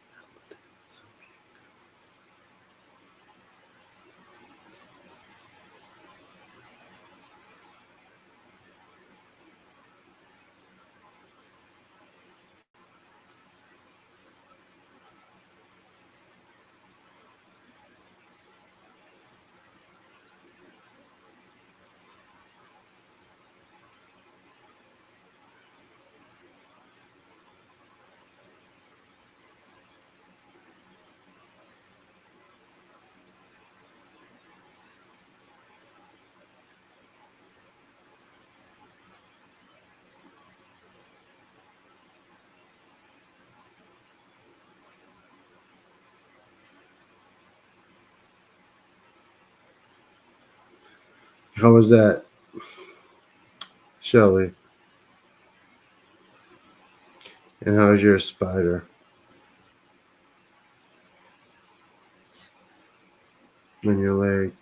Speaker 1: How was that, Shelley? And how's your spider on your leg?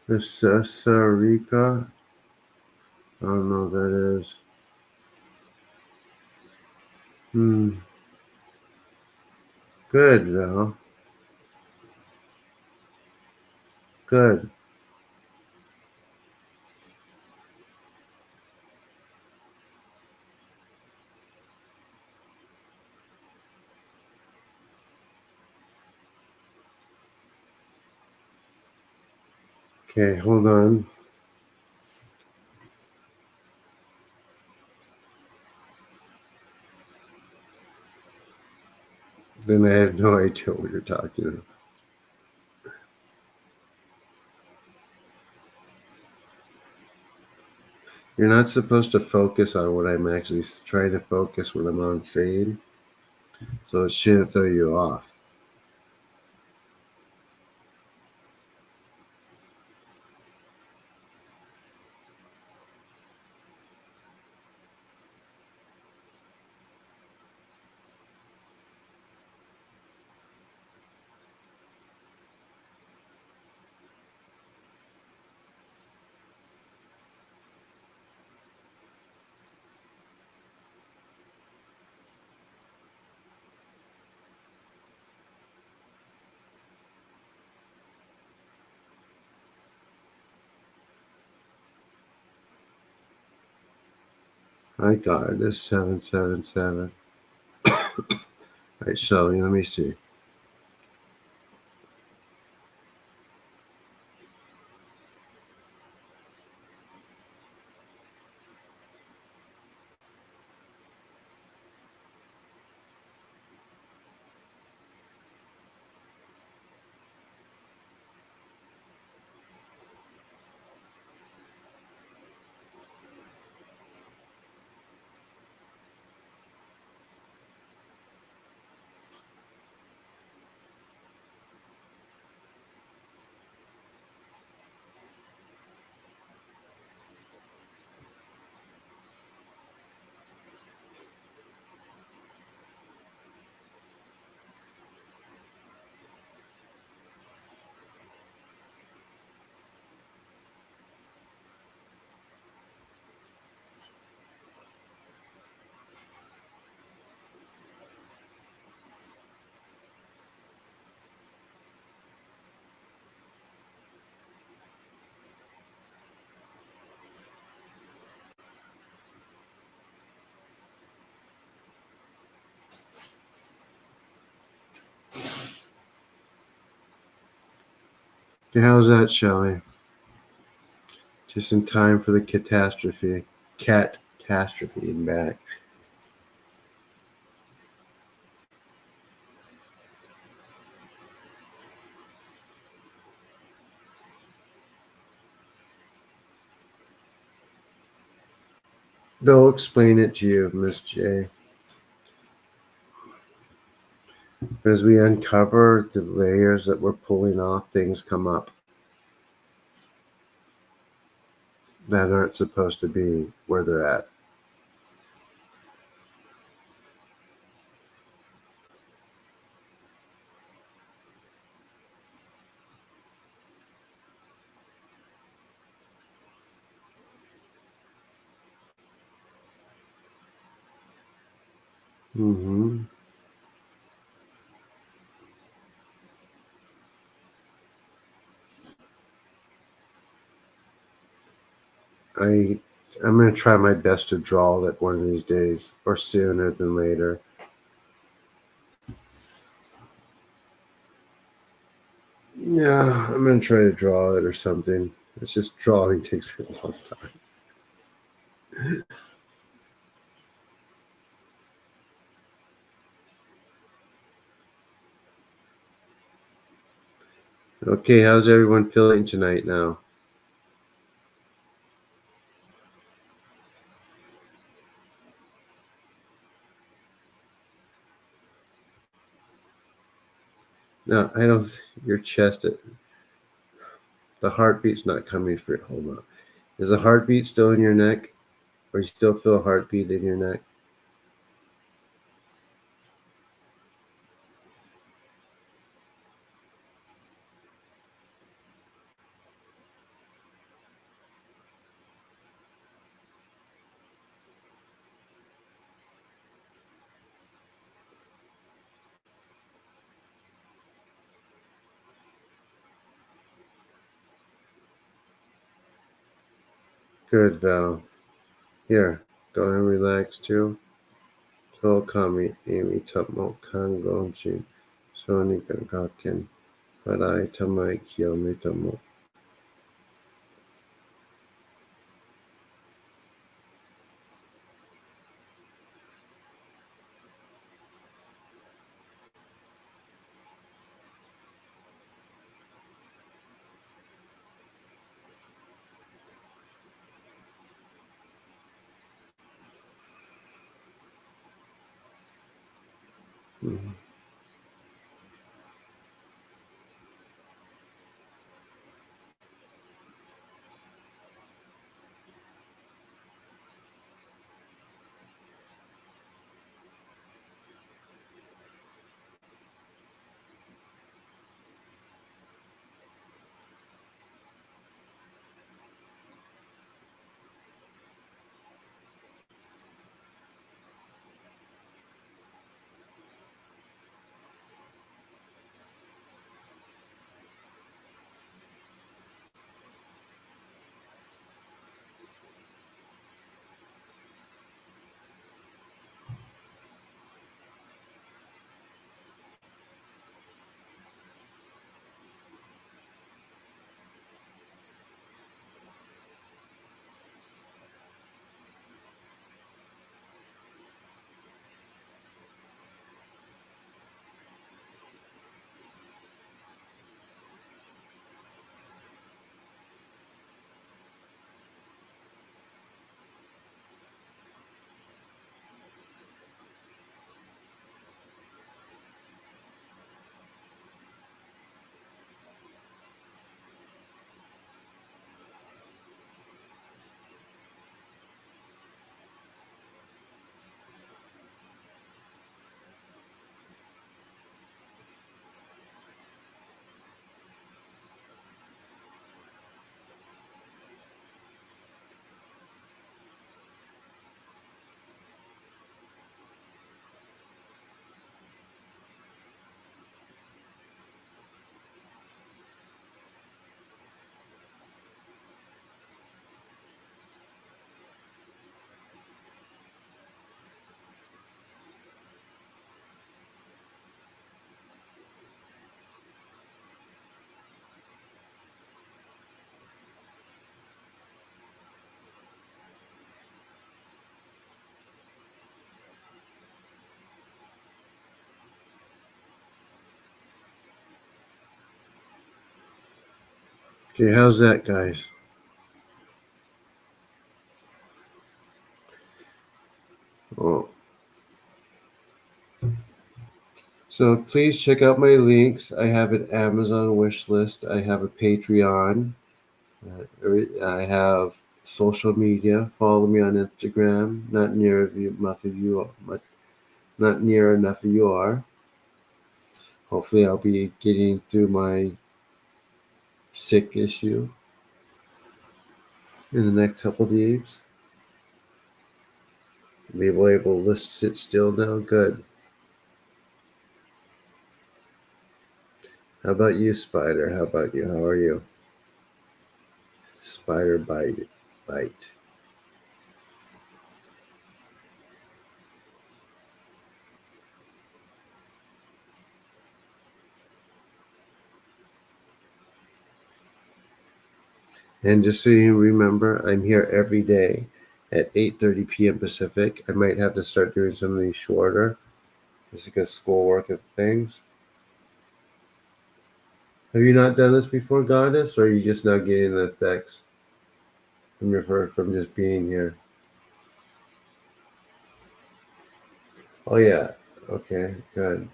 Speaker 1: The Sasarika? I don't know what that is. Good, Val. Good. Okay, hold on. Then I have no idea what you're talking about. You're not supposed to focus on what I'm actually trying to focus when I'm on saying, so it shouldn't throw you off. My God, this 777. All right, Shelly, let me see. Okay, how's that, Shelly? Just in time for the catastrophe. Catastrophe and back. They'll explain it to you, Miss J. As we uncover the layers that we're pulling off, things come up that aren't supposed to be where they're at. Mm-hmm. I'm going to try my best to draw that one of these days, or sooner than later. Yeah, I'm going to try to draw it or something. It's just drawing takes me a long time. Okay, how's everyone feeling tonight now? No, I don't. Your chest, the heartbeat's not coming for. Hold on. Is the heartbeat still in your neck, or you still feel a heartbeat in your neck? Good, Val. Here, go ahead and relax too. So kami imi tapmo kangonjin. Soni gangaken. Parai tamai kiyomitamo. Mm-hmm. Okay, how's that, guys? Well, so please check out my links. I have an Amazon wish list. I have a Patreon. I have social media. Follow me on Instagram. Not near enough of you, not near enough of you are. Hopefully, I'll be getting through my sick issue in the next couple of days. Be able to sit still now. Good. How about you, Spider? How about you? How are you? Spider bite. And just so you remember, I'm here every day at 8:30 p.m. Pacific. I might have to start doing some of these shorter, just because schoolwork and things. Have you not done this before, Goddess, or are you just now getting the effects from just being here? Oh yeah. Okay. Good.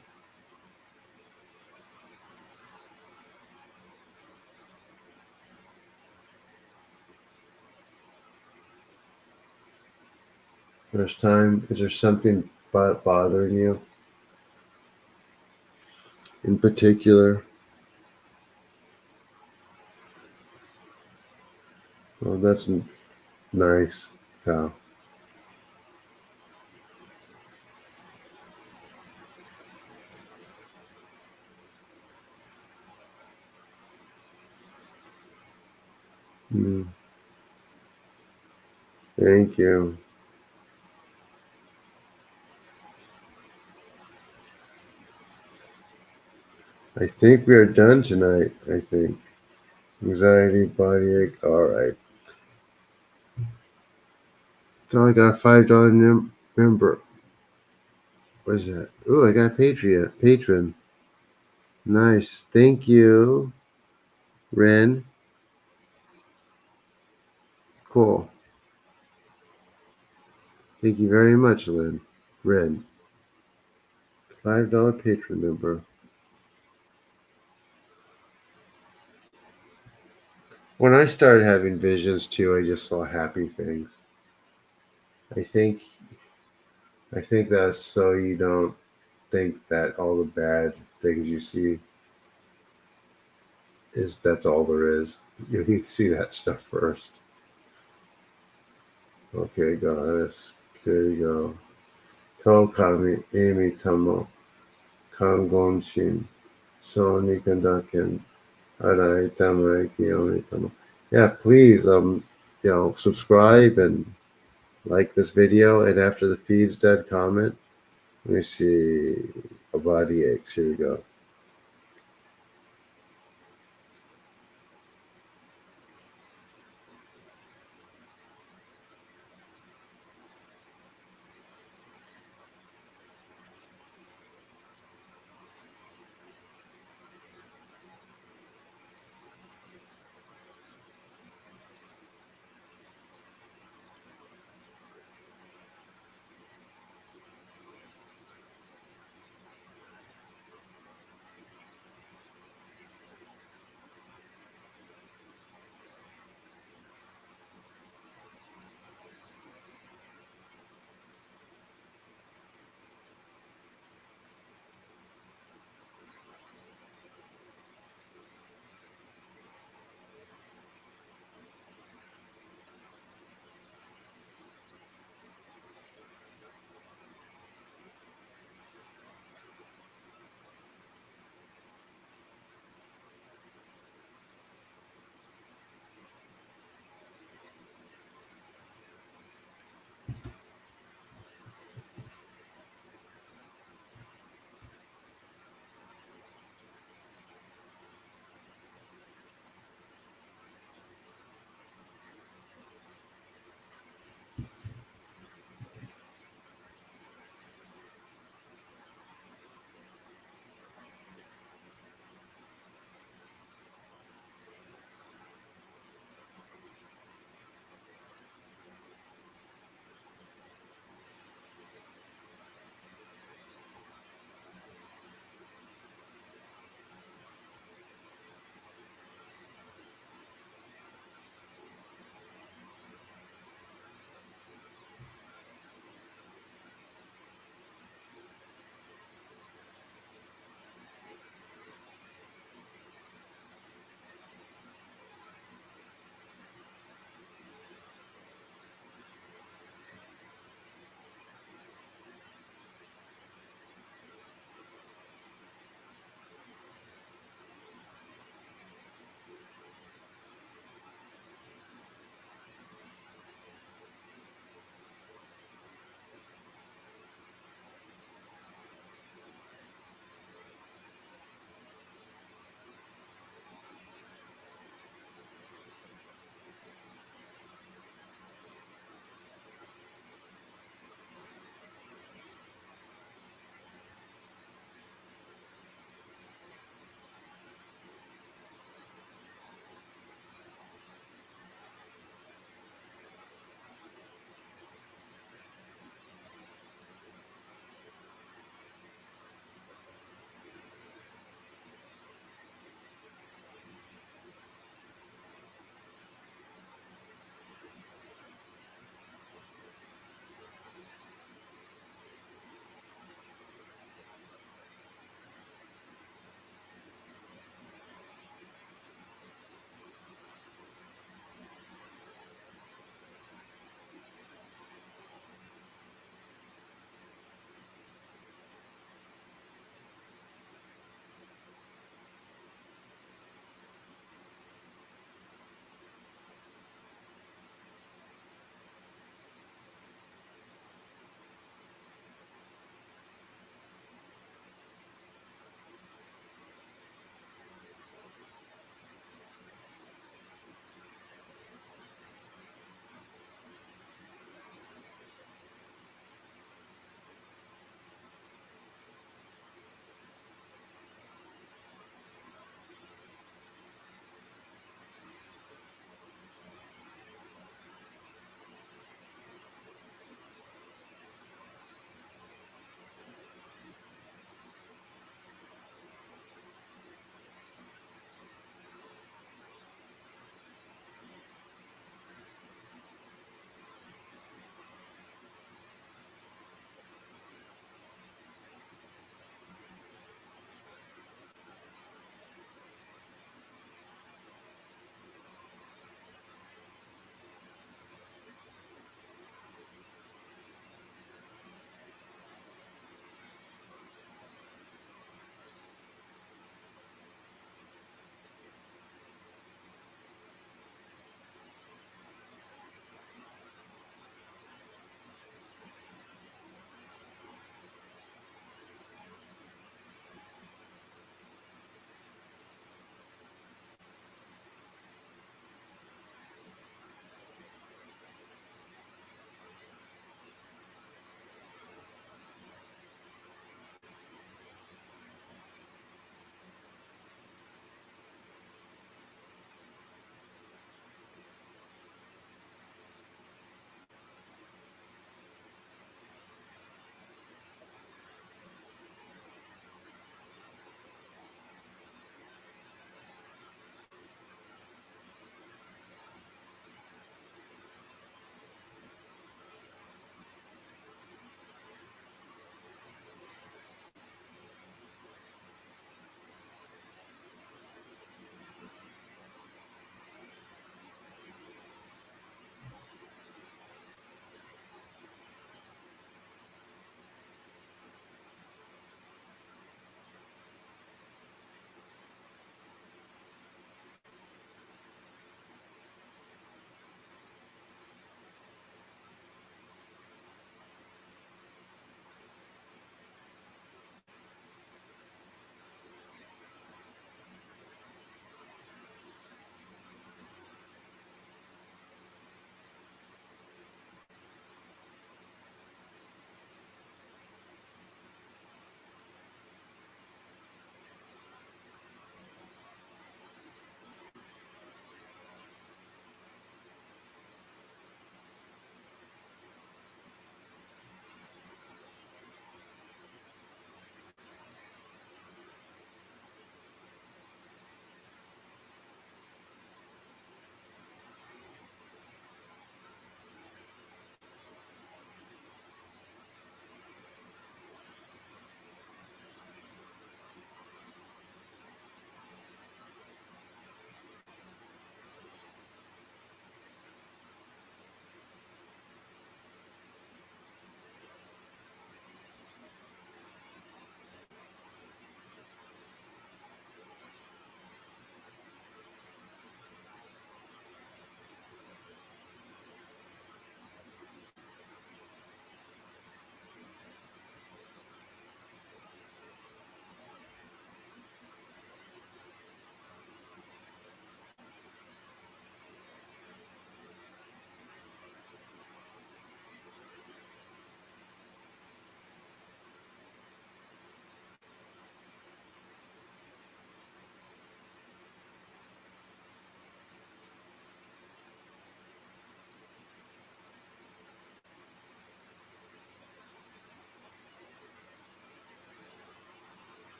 Speaker 1: There's time. Is there something bothering you in particular? Well, that's nice. Yeah. Mm, thank you. I think we are done tonight. I think. Anxiety, body ache. All right. So I got a $5 member. What is that? Oh, I got a patron. Nice. Thank you, Ren. Cool. Thank you very much, Ren. $5 patron member. When I started having visions too, I just saw happy things. I think I think that's so you don't think that all the bad things you see is that's all there is. You need to see that stuff first. Okay, goddess. Here you go. Tokami Amy Tamo Kangon Shin Sony Kandaken Arai Tamarai Kiyomi Tamo. Yeah, please subscribe and like this video, and after the feed's done, comment. Let me see. A body aches. Here we go.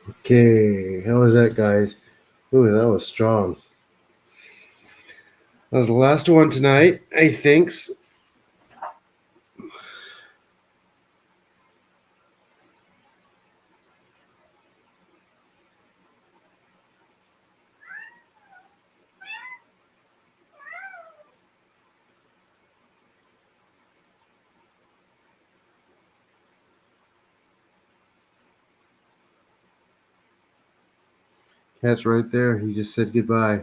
Speaker 1: Okay, how was that, guys? Ooh, that was strong. That was the last one tonight, I think. Cat's right there. He just said goodbye.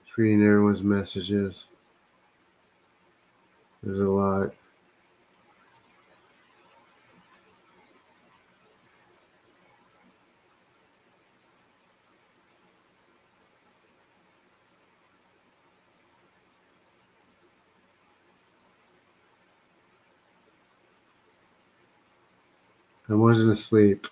Speaker 1: Just reading everyone's messages. There's a lot. I wasn't asleep.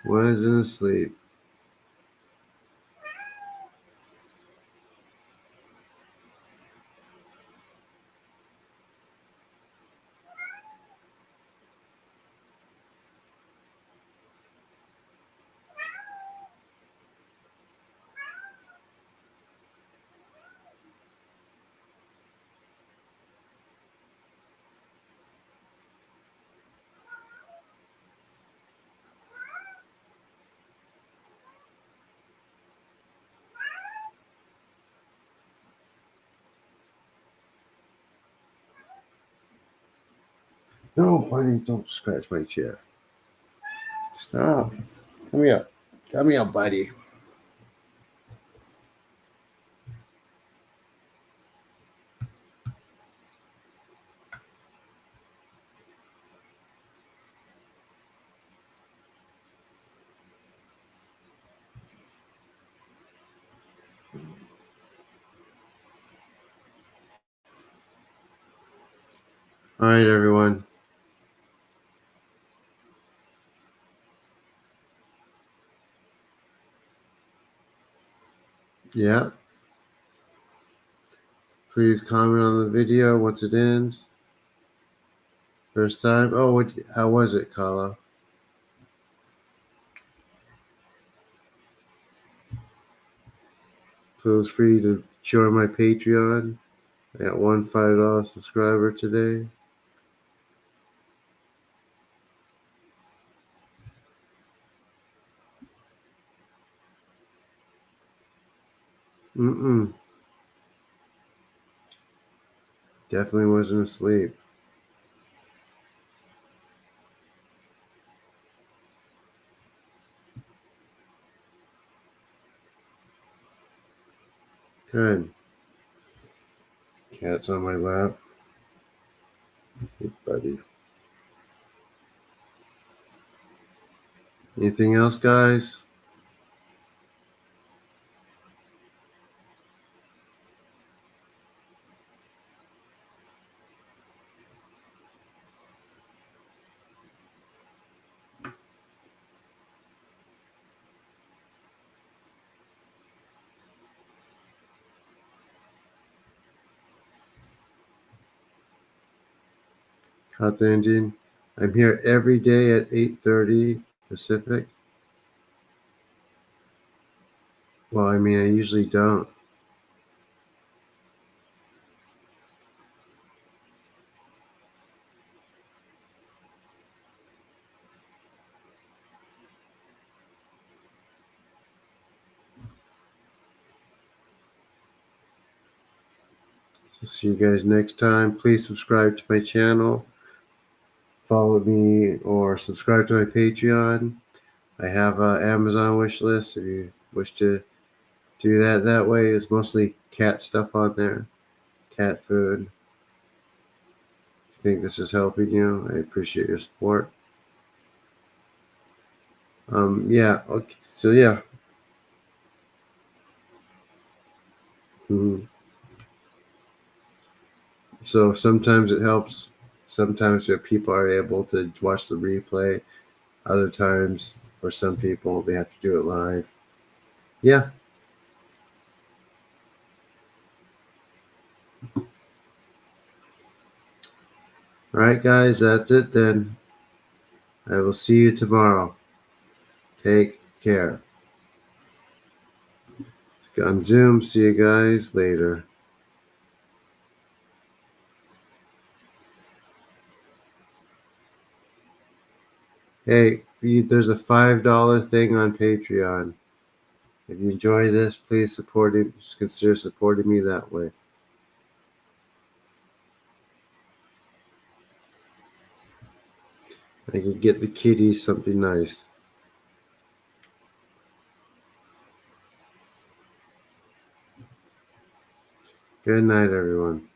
Speaker 1: Wasn't asleep. No, buddy, don't scratch my chair. Stop. Come here. Come here, buddy. All right, everyone. Yeah. Please comment on the video once it ends. First time. Oh, how was it, Kala? Feel free to join my Patreon. I got one $5 subscriber today. Definitely wasn't asleep. Good. Cat's on my lap. Hey, buddy. Anything else, guys? Hot the engine. I'm here every day at 8:30 Pacific. Well, I mean, I usually don't. So see you guys next time. Please subscribe to my channel. Follow me or subscribe to my Patreon. I have an Amazon wish list if you wish to do that way. It's mostly cat stuff on there, cat food. If you think this is helping you, I appreciate your support. Yeah. Okay. So yeah. Mhm. So sometimes it helps. Sometimes if people are able to watch the replay. Other times, for some people, they have to do it live. Yeah. All right, guys, that's it then. I will see you tomorrow. Take care. On Zoom. See you guys later. Hey, there's a $5 thing on Patreon. If you enjoy this, please consider supporting me that way. I can get the kitties something nice. Good night, everyone.